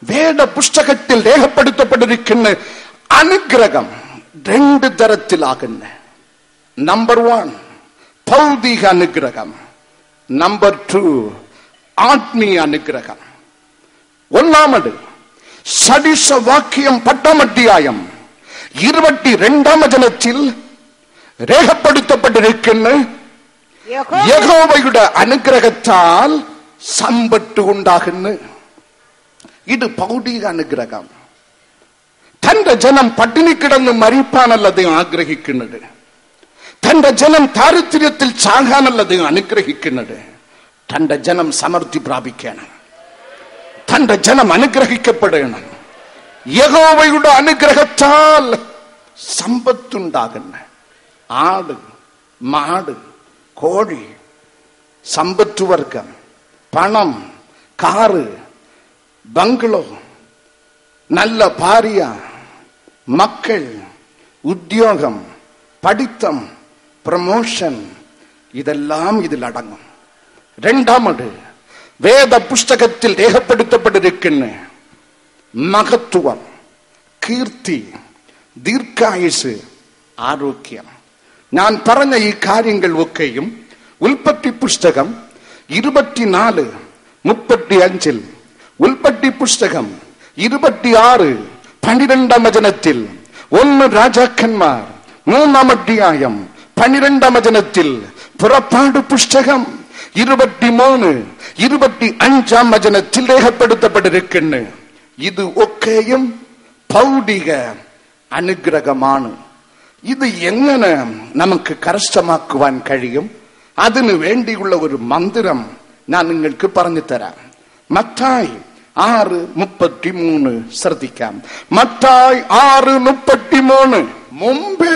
വേദ പുസ്തകത്തിൽ രേഖപ്പെടുത്തപ്പെട്ടിരിക്കുന്ന അനുഗ്രഹം രണ്ട് തരത്തിലാകുന്നു. നമ്പർ 1 ഭൗതിക അനുഗ്രഹം, നമ്പർ 2 ആത്മീയ അനുഗ്രഹം. ഒന്നാമത് സദൃശവാക്യം 10 അധ്യായം 22 വചനത്തിൽ രേഖപ്പെടുത്തപ്പെട്ടിരിക്കുന്ന യഹോവയുടെ അനുഗ്രഹത്താൽ സമ്പത്ത് ഉണ്ടാകുന്നു. ഇത് ഭൗതിക അനുഗ്രഹം. തന്റെ ജനം പട്ടിണി കിടന്ന് മരിപ്പാനല്ല ദൈവം ആഗ്രഹിക്കുന്നത്. തന്റെ ജനം ദാരിദ്ര്യത്തിൽ ചാകാനല്ല ദൈവം അനുഗ്രഹിക്കുന്നത്. തന്റെ ജനം സമൃദ്ധി പ്രാപിക്കണം. തന്റെ ജനം അനുഗ്രഹിക്കപ്പെടണം. യഹോവയുടെ അനുഗ്രഹത്താൽ സമ്പത്തുണ്ടാകുന്ന ആട്, മാട്, കോഴി, സമ്പത്ത് വർഗം, പണം, കാറ്, ബംഗ്ലോ, നല്ല ഭാര്യ, മക്കൾ, ഉദ്യോഗം, പഠിത്തം, പ്രമോഷൻ, ഇതെല്ലാം ഇതിലടങ്ങും. രണ്ടാമത് വേദ പുസ്തകത്തിൽ രേഖപ്പെടുത്തപ്പെട്ടിരിക്കുന്ന മഹത്വം, കീർത്തി, ദീർഘായുസ്, ആരോഗ്യം. ഞാൻ പറഞ്ഞ ഈ കാര്യങ്ങൾ ഒക്കെയും ഉൽപ്പത്തി പുസ്തകം 24:35, ഉൽപ്പത്തി പുസ്തകം 26:12 വചനത്തിൽ, 1 രാജാക്കന്മാർ 3 അധ്യായം 12 വചനത്തിൽ, പുറപ്പാട് പുസ്തകം 23:25 വചനത്തിൽ രേഖപ്പെടുത്തപ്പെട്ടിരിക്കുന്നു. ഇത് ഒക്കെയും ഭൗതിക അനുഗ്രഹമാണ്. ഇത് എങ്ങനെ നമുക്ക് കരസ്ഥമാക്കുവാൻ കഴിയും? അതിനു വേണ്ടിയുള്ള ഒരു മന്ത്രം ഞാൻ നിങ്ങൾക്ക് പറഞ്ഞു തരാം. മത്തായി 6:33 ശ്രദ്ധിക്കാം. മത്തായി 6:33. മുമ്പേ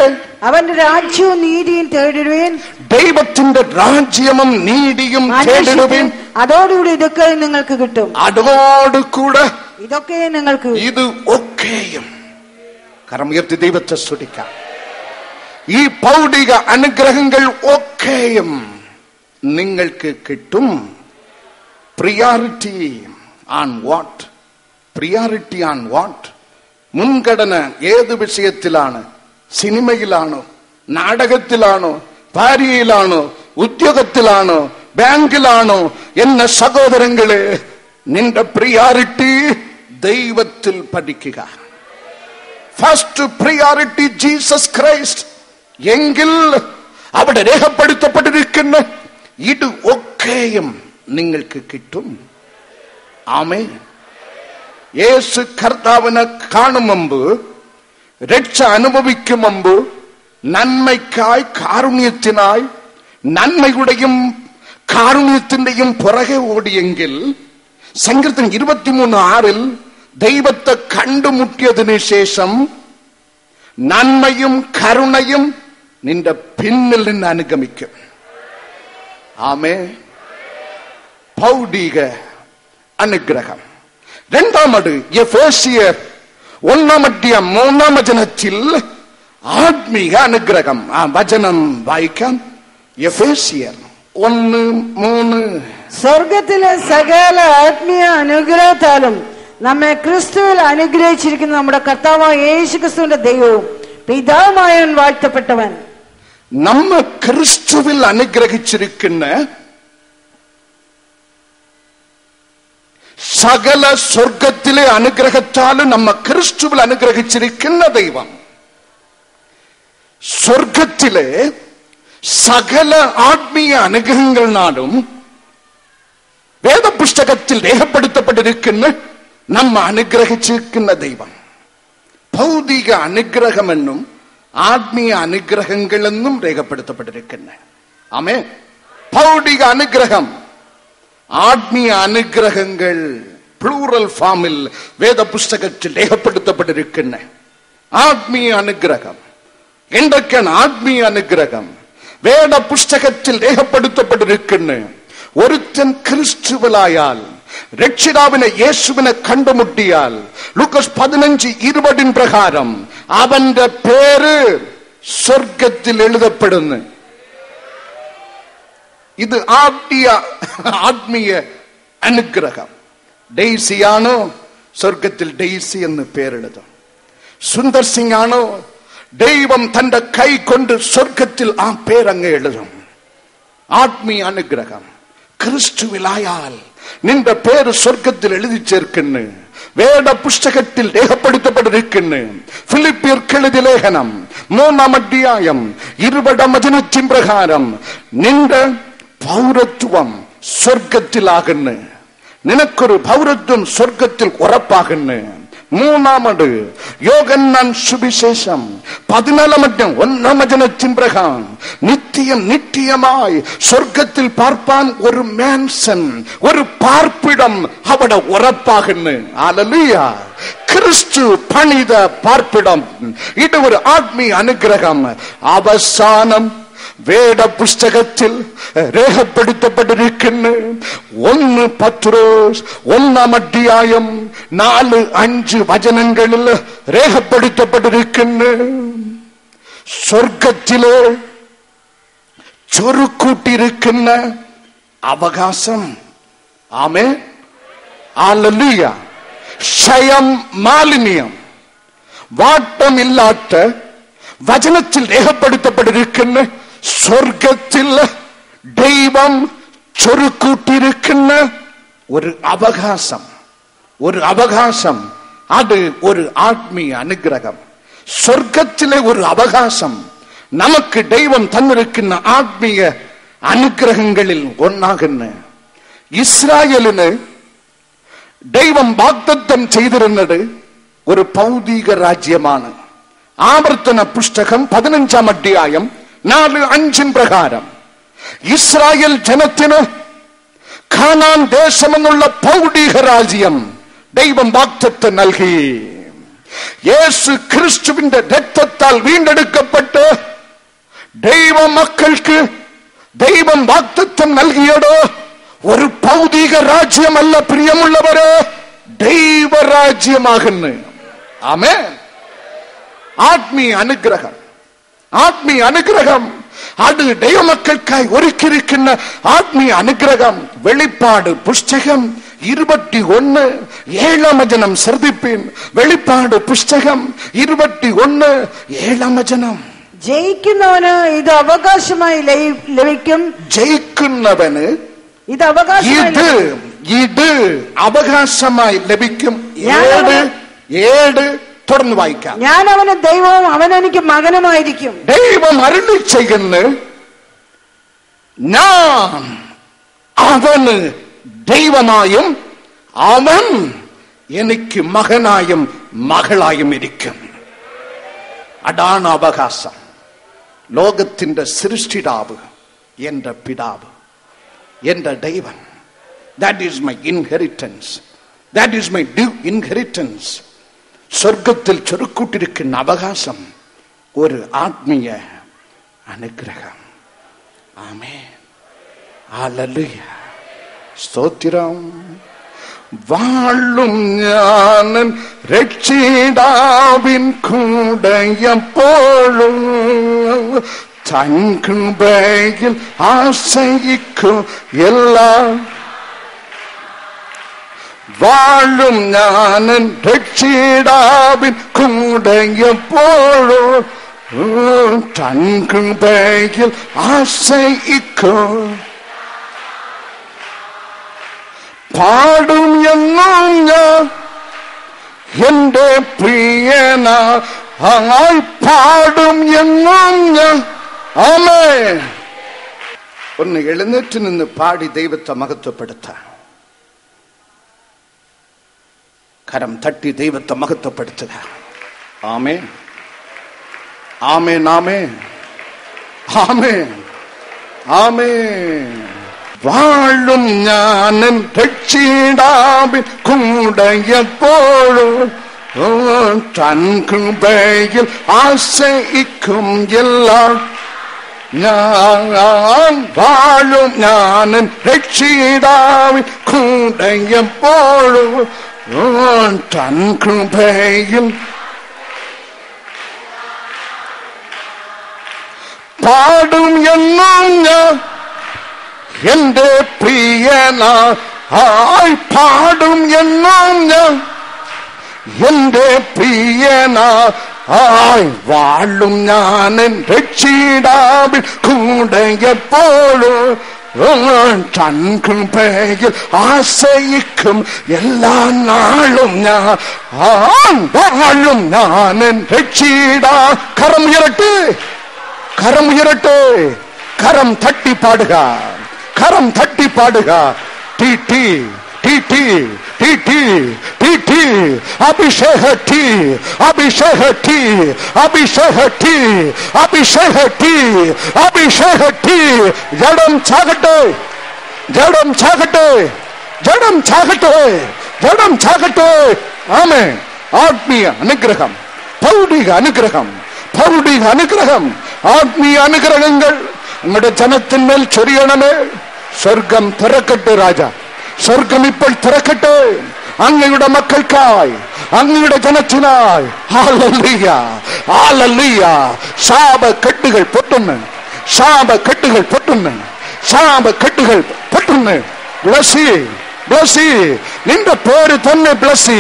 അവന്റെ രാജ്യവും നീതിയും തേടുവിൻ, ദൈവത്തിന്റെ രാജ്യവും നീതിയും തേടുവിൻ, അതോടുകൂടി ഇതൊക്കെ നിങ്ങൾക്ക് കിട്ടും. അതോടുകൂടെ ഇതൊക്കെ നിങ്ങൾക്ക്, ഇത് ഒക്കെയും. കരമുയർത്തി ദൈവത്തെ സ്തുതിക്കാം. ഈ ഭൗതിക അനുഗ്രഹങ്ങൾ ഒക്കെയും നിങ്ങൾക്ക് കിട്ടും. Priority on what? Priority on what? മുൻഗണന ഏത് വിഷയത്തിലാണ്? സിനിമയിലാണോ, നാടകത്തിലാണോ, ഭാര്യയിലാണോ, ഉദ്യോഗത്തിലാണോ, ബാങ്കിലാണോ? എന്ന സഹോദരങ്ങളെ, നിന്റെ പ്രിയോറിറ്റി ദൈവത്തിൽ പഠിക്കുക. First priority Jesus Christ. എങ്കിൽ അവിടെ രേഖപ്പെടുത്തപ്പെട്ടിരിക്കുന്ന ഇത് ഒക്കെയും നിങ്ങൾക്ക് കിട്ടും. ആമേൻ. യേശു കർത്താവിനെ കാണും മുമ്പ്, രക്ഷ അനുഭവിക്കും മുമ്പ്, നന്മയ്ക്കായി, കാരുണ്യത്തിനായി, നന്മയുടെയും കാരുണ്യത്തിന്റെയും പുറകെ ഓടിയെങ്കിൽ, സങ്കീർത്തനം 23:6 ദൈവത്തെ കണ്ടുമുട്ടിയതിനു ശേഷം നന്മയും കരുണയും നിന്റെ പിന്നിൽ നിന്ന് അനുഗമിക്കും. ആമേൻ. ഭൗതിക അനുഗ്രഹം. രണ്ടാമത് എഫേസ്യർ 1:3 വചനത്തിൽ ആത്മീയ അനുഗ്രഹം. ആ വചനം വായിക്കാം. എഫേസ്യർ 1:3. സ്വർഗത്തിലെ സകല ആത്മീയ അനുഗ്രഹത്താലും നമ്മെ ക്രിസ്തുവിൽ അനുഗ്രഹിച്ചിരിക്കുന്ന നമ്മുടെ കർത്താവായ യേശു ക്രിസ്തുവിന്റെ ദൈവവും പിതാവുമായവൻ വാഴ്ത്തപ്പെട്ടവൻ. നമ്മ ക്രിസ്തുവിൽ അനുഗ്രഹിച്ചിരിക്കുന്ന സകല സ്വർഗത്തിലെ അനുഗ്രഹത്താലും നമ്മ ക്രിസ്തുവിൽ അനുഗ്രഹിച്ചിരിക്കുന്ന ദൈവം സ്വർഗത്തിലെ സകല ആത്മീയ അനുഗ്രഹങ്ങളിനാലും വേദപുസ്തകത്തിൽ രേഖപ്പെടുത്തപ്പെട്ടിരിക്കുന്ന നമ്മ അനുഗ്രഹിച്ചിരിക്കുന്ന ദൈവം. ഭൗതിക അനുഗ്രഹമെന്നും ആത്മീയ അനുഗ്രഹങ്ങളെന്നും രേഖപ്പെടുത്തപ്പെട്ടിരിക്കുന്ന. ആമേൻ. ഭൗതിക അനുഗ്രഹം, ആത്മീയ അനുഗ്രഹങ്ങൾ പ്ലൂറൽ ഫാമിൽ വേദപുസ്തകത്തിൽ രേഖപ്പെടുത്തപ്പെട്ടിരിക്കുന്ന ആത്മീയ അനുഗ്രഹം. എന്തൊക്കെയാണ് ആത്മീയ അനുഗ്രഹം? വേദപുസ്തകത്തിൽ രേഖപ്പെടുത്തപ്പെട്ടിരിക്കുന്ന ഒരുത്തൻ ക്രിസ്തുവിലായാൽ, രക്ഷിതാവിനെ യേശുവിനെ കണ്ടുമുട്ടിയാൽ, ലൂക്കോസ് 15:20 പ്രകാരം അവന്റെ പേര് സ്വർഗത്തിൽ എഴുതപ്പെടുന്നു. ഇത് ആത്മീയ അനുഗ്രഹം. ഡെയ്സിയാണോ, സ്വർഗത്തിൽ ഡെയ്സി എന്ന് പേരെഴുതും. സുന്ദർ സിംഗ് ആണോ, ദൈവം തന്റെ കൈ കൊണ്ട് സ്വർഗത്തിൽ ആ പേരങ്ങ് എഴുതും. ആത്മീയ അനുഗ്രഹം ക്രിസ്തുവിലായാൽ നിന്റെ പേര് സ്വർഗത്തിൽ എഴുതി ചേർക്കുന്നു. വേദ പുസ്തകത്തിൽ രേഖപ്പെടുത്തപ്പെട്ടിരിക്കുന്നു. ഫിലിപ്പിയർക്ക് എഴുതിയ ലേഖനം 3-ാം അധ്യായം 20-ാം വചനത്തിൻ പ്രകാരം നിന്റെ പൗരത്വം സ്വർഗത്തിലാകുന്നു. നിനക്കൊരു പൗരത്വം സ്വർഗത്തിൽ ഉറപ്പാകുന്നു. മൂന്നാമത് യോഹന്നാൻ സുവിശേഷം 14-ാം അധ്യായം 1-ാം വചനത്തിൻ പ്രകാരം നിത്യമായി സ്വർഗത്തിൽ പാർപ്പാൻ ഒരു മാൻസൺ, ഒരു പാർപ്പിടം അവിടെ ഉറപ്പാകുന്നു. ഹല്ലേലൂയ. ക്രിസ്തു പണിത പാർപ്പിടം. ഇത് ഒരു ആത്മീയ അനുഗ്രഹം. അവസാനം വേദപുസ്തകത്തിൽ രേഖപ്പെടുത്തപ്പെട്ടിരിക്കുന്നു. 1 പത്രോസ് 1-ാം അധ്യായം 4-5 വചനങ്ങളിൽ രേഖപ്പെടുത്തപ്പെട്ടിരിക്കുന്നു. സ്വർഗത്തിലെ ചൊരുക്കൂട്ടിയിരിക്കുന്ന അവകാശം. ആമേൻ. ഹല്ലേലൂയ. ക്ഷയം, മാലിന്യം, വാട്ടമില്ലാത്ത വചനത്തിൽ രേഖപ്പെടുത്തപ്പെട്ടിരിക്കുന്ന സ്വർഗത്തിൽ ദൈവം ചൊരുക്കൂട്ടിയിരിക്കുന്ന ഒരു അവകാശം, ഒരു അവകാശം. അത് ഒരു ആത്മീയ അനുഗ്രഹം. സ്വർഗത്തിലെ ഒരു അവകാശം നമുക്ക് ദൈവം തന്നിരിക്കുന്ന ആത്മീയ അനുഗ്രഹങ്ങളിൽ ഒന്നാകുന്നു. ഇസ്രായേലിന് ദൈവം വാഗ്ദത്തം ചെയ്തിരുന്നത് ഒരു ഭൗതിക രാജ്യമാണ്. ആവർത്തന പുസ്തകം 15-ാം അധ്യായം 4-5 പ്രകാരം ഇസ്രായേൽ ജനത്തിന് കാനാൻ ദേശമെന്നുള്ള ഭൗതിക രാജ്യം ദൈവം വാഗ്ദത്തം നൽകി. യേശു ക്രിസ്തുവിന്റെ രക്തത്താൽ വീണ്ടെടുക്കപ്പെട്ട് ദൈവ മക്കൾക്ക് ദൈവം വാഗ്ദത്തം നൽകിയത് ഒരു ഭൗതിക രാജ്യമല്ല പ്രിയമുള്ളവരെ, ദൈവരാജ്യമാകുന്നു. ആമേൻ. ആത്മീയ അനുഗ്രഹം, ആത്മീയ അനുഗ്രഹം. അത് ദൈവമക്കൾക്കായി ഒരുക്കിയിരിക്കുന്ന ആത്മീയ അനുഗ്രഹം. വെളിപ്പാട് പുസ്തകം 21-7-ാം വചനം ശ്രദ്ധിപ്പിൻ. വെളിപ്പാട് പുസ്തകം 21-7-ാം വചനം. ജയിക്കുന്നവന് ഇത് അവകാശമായി ലഭിക്കും. ജയിക്കുന്നവന് ഇത് അവകാശമായി ലഭിക്കും. 7 തുടർന്ന് വായിക്കാം. ഞാൻ അവന് ദൈവവും അവൻ എനിക്ക് മകനുമായിരിക്കും. ദൈവം അരുളി ചെയ്യുന്നു, ഞാൻ അവന് ദൈവമായും അവൻ എനിക്ക് മകനായും മകളായും ഇരിക്കും. അതാണ് അവകാശം. ലോകത്തിന്റെ സൃഷ്ടിതാവ് എന്റെ പിതാവ്, എന്റെ ദൈവം. That is my inheritance. That is my due inheritance. സ്വർഗത്തിൽ ചൊരുക്കൂട്ടിരിക്കുന്ന അവകാശം ഒരു ആത്മീയ അനുഗ്രഹം. ആമേൻ. ഹല്ലേലൂയ. സ്തോത്രം. വാഴും ഞാൻ രക്ഷിതാവിൻ കൂടെ എപ്പോഴും തൻ കൃപയിൽ ആശ്രയിക്കും എല്ലാം. വാഴും ഞാൻ രക്ഷിതാവിൻ കൂടെ എപ്പോഴും തൻ കൃപയിൽ ആശ്രയിക്കും. പാടും എന്നും ഞാൻ എന്റെ പ്രിയനായി പാടും എന്നും ഞാൻ. ആമേൻ. ഒന്ന് എഴുന്നേറ്റ് നിന്ന് പാടി ദൈവത്തെ മഹത്വപ്പെടുത്താം. കരം തട്ടി ദൈവത്തെ മഹത്വപ്പെടുത്തുക. ആമേൻ, ആമേൻ, ആമേൻ, ആമേൻ, ആമേൻ. വാഴും ഞാൻ രക്ഷിതാവിൻ കൂടെ എപ്പോഴും തൻ കൃപയിൽ ആശ്രയിക്കും എല്ലാം. ഞാൻ വാഴും ഞാൻ രക്ഷിതാവിൻ കൂടെ എപ്പോഴും തൻ കൃപയിൽ പാടും എന്നും ഞാൻ എന്റെ പ്രിയനായി പാടും എന്നും ഞാൻ. എന്റെ പ്രിയനായി വാഴും ഞാൻ രക്ഷിതാവിൻ കൂടെ എപ്പോഴും കൺകൃപയിൽ ആശ്രയിക്കും എല്ലാ നാളും ഞാൻ വാഴും ഞാൻ രക്ഷിതാ. കരം ഉയരട്ടെ, കരം ഉയരട്ടെ, കരം തട്ടി പാടുക, കരം തട്ടി പാടുക. ടി ടി ടി ടി ടി ടി ടി ടി അഭിഷേക ടി, അഭിഷേക ടി, അഭിഷേക ടി, അഭിഷേക ടി, അഭിഷേക ടി. ജഡം ചാകട്ടെ, ജഡം ചാകട്ടെ, ജഡം ചാകട്ടെ, ജഡം ചാകട്ടെ. ആമേൻ. ആത്മീയ അനുഗ്രഹം, ഭൗതിക അനുഗ്രഹം, ഭൗതിക അനുഗ്രഹം, ആത്മീയ അനുഗ്രഹങ്ങൾ നമ്മുടെ ജനത്തിന്മേൽ ചൊരിയണമേ. സ്വർഗം തുറക്കട്ടെ രാജ, സ്വർഗം ഇപ്പോൾ തുറക്കട്ടെ അങ്ങയുടെ മക്കൾക്കായി, അങ്ങയുടെ ജനത്തിനായി. Hallelujah, hallelujah. ശാപക്കെട്ടുകൾ പൊട്ടുന്നു, ശാപക്കെട്ടുകൾ പൊട്ടുന്നു, ശാപക്കെട്ടുകൾ പൊട്ടുന്നു. ബ്ലസ്സി, ബ്ലസ്സി, നിന്റെ പേര് തന്നെ ബ്ലസ്സി.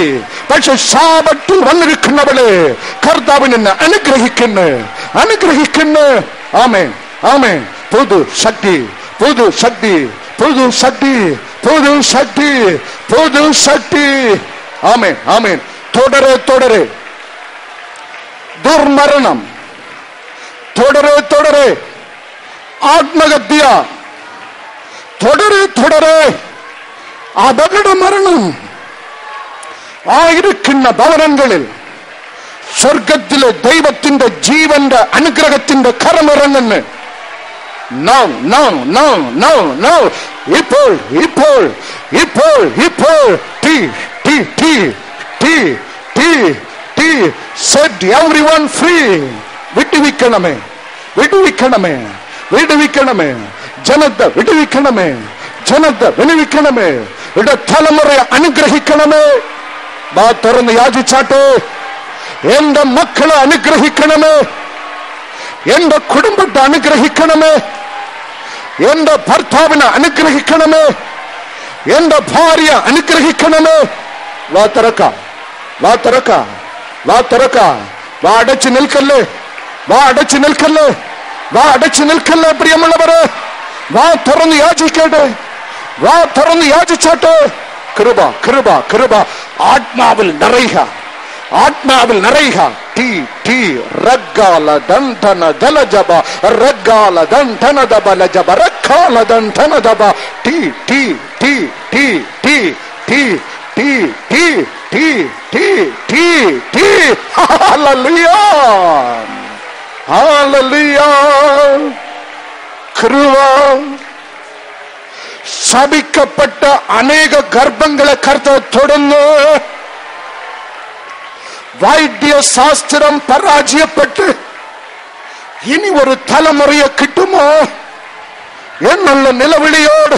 പക്ഷെ ശാപത്തിൽ വന്നിരിക്കുന്നവളെ കർത്താവ് നിന്നെ അനുഗ്രഹിക്കുന്നു, അനുഗ്രഹിക്കുന്നു. ആമേൻ, ആമേൻ. പുതു ശക്തി, പുതു ശക്തി, പുതു ശക്തി, പുതു ശക്തി, പുതു ശക്തി. ആമേൻ, ആമേൻ. തുടരെ തുടരെ ദുർമരണം, തുടരെ തുടരെ ആത്മഹത്യ, തുടരെ തുടരെ അപകട മരണം ആയിരിക്കുന്ന ഭവനങ്ങളിൽ സ്വർഗത്തിലെ ദൈവത്തിന്റെ ജീവന്റെ അനുഗ്രഹത്തിന്റെ കരമിറങ്ങുന്നു. No no no no no. ഇപ്പോൾ ഇപ്പോൾ ഇപ്പോൾ ഇപ്പോൾ ടി ടി ടി ടി ടി ടി. Set everyone free. വിടുവിക്കണമേ, വിടുവിക്കണമേ, വിടുവിക്കണമേ. ജനത്തെ വിടുവിക്കണമേ, ജനത്തെ വിടുവിക്കണമേ. ഇവിടെ തലമുറയെ അനുഗ്രഹിക്കണമേ. വാ തുറന്ന് യാചിച്ചാട്ടെ. എന്റെ മക്കളെ അനുഗ്രഹിക്കണമേ, എന്റെ കുടുംബത്തെ അനുഗ്രഹിക്കണമേ, എന്റെ ഭർത്താവിനെ അനുഗ്രഹിക്കണമേ, എന്റെ ഭാര്യ അനുഗ്രഹിക്കണമേ. വാ തുറക്ക, വാ തുറക്ക, വാ തുറക്ക. വാ അടച്ചു നിൽക്കല്ലേ, വാ അടച്ചു നിൽക്കല്ലേ, വാ അടച്ചു നിൽക്കല്ലേ പ്രിയമുള്ളവരെ. വാ തുറന്ന് യാചിക്കട്ടെ, വാ തുറന്ന് യാചിച്ചാട്ടെ. കൃപ, കൃപ, കൃപ. ആത്മാവിൽ നിറയുക, ആത്മാവിൽ നിറയുക. ടി ടി റഗ്ഗാല ദന്തന ദലജബ, റഗ്ഗാല ദന്തന ദബലജബ, റഗ്ഗാല ദന്തന ദബ. ടി ടി ടി ടി ടി ടി ടി ടി ടി ടി ടി ടി. Hallelujah, hallelujah. കൃപ. ശപിക്കപ്പെട്ട അനേക ഗർഭങ്ങളെ കർത്താവ് തൊടുന്നു. വൈദ്യശാസ്ത്രം പരാജയപ്പെട്ട് ഇനി ഒരു തലമുറയെ കിട്ടുമോ എന്നുള്ള നിലവിളിയോട്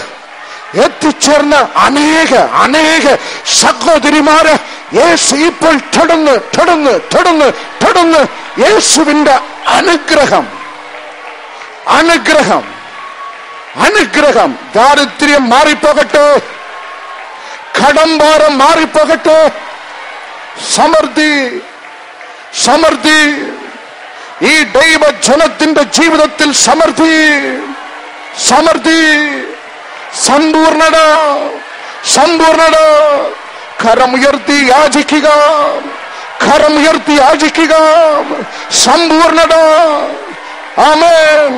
എത്തിച്ചേർന്ന അനേക അനേക സഹോദരിമാരെ യേശു ഇപ്പോൾ തൊടുന്നു, തൊടുന്നു, തൊടുന്നു, തൊടുന്നു. യേശുവിന്റെ അനുഗ്രഹം, അനുഗ്രഹം, അനുഗ്രഹം. ദാരിദ്ര്യം മാറിപ്പോകട്ടെ, കടംഭാരം മാറിപ്പോകട്ടെ. സമൃദ്ധി, സമൃദ്ധി. ഈ ദൈവജനത്തിന്റെ ജീവിതത്തിൽ സമൃദ്ധി, സമൃദ്ധി, സമ്പൂർണത, സമ്പൂർണത. കരമുയർത്തി യാചിക്കുക, കരമുയർത്തി യാചിക്കുക. സമ്പൂർണത. ആമേൻ.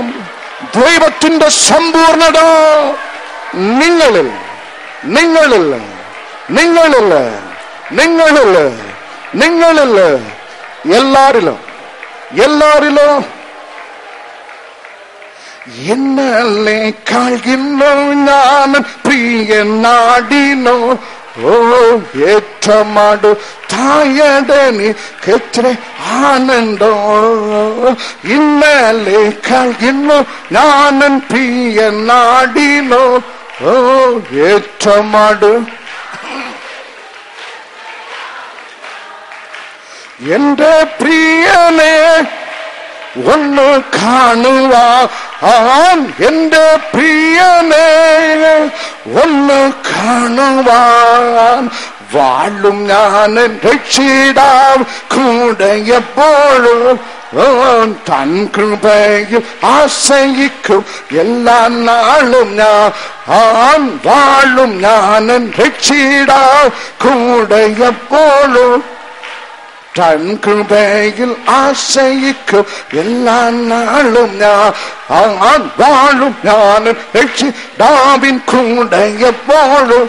ദൈവത്തിന്റെ സമ്പൂർണത നിങ്ങളിൽ, നിങ്ങളിൽ, നിങ്ങളിൽ, നിങ്ങളിൽ, നിങ്ങളിൽ, എല്ലാരിലും, എല്ലാരിലും. എന്നേക്കാൾ ഞാൻ പ്രിയനാടിനോ ഏറ്റമാടു തായടനിക്കെത്ര ആനന്ദോ. ഇന്നലേക്കാൾ ഞാൻ പ്രിയനാടിനോ ഏറ്റമാടു. എന്റെ പ്രിയനെ ഒന്ന് കാണുവാൻ, എന്റെ പ്രിയനെ ഒന്ന് കാണുവാൻ വാഴും ഞാൻ രക്ഷിതാവ് കൂടെ എപ്പോഴും തൻ കൃപയിൽ ആശ്രയിക്കും എല്ലാ നാളും ഞാൻ വാഴും ഞാൻ രക്ഷിതാവ് കൂടെ എപ്പോഴും തൻ കൃപയിൽ ആശ്രയിക്കും എല്ലാ നാളും ഞാൻ വാഴും ഞാൻ രക്ഷിതാവിൻ കൂടെ എപ്പോഴും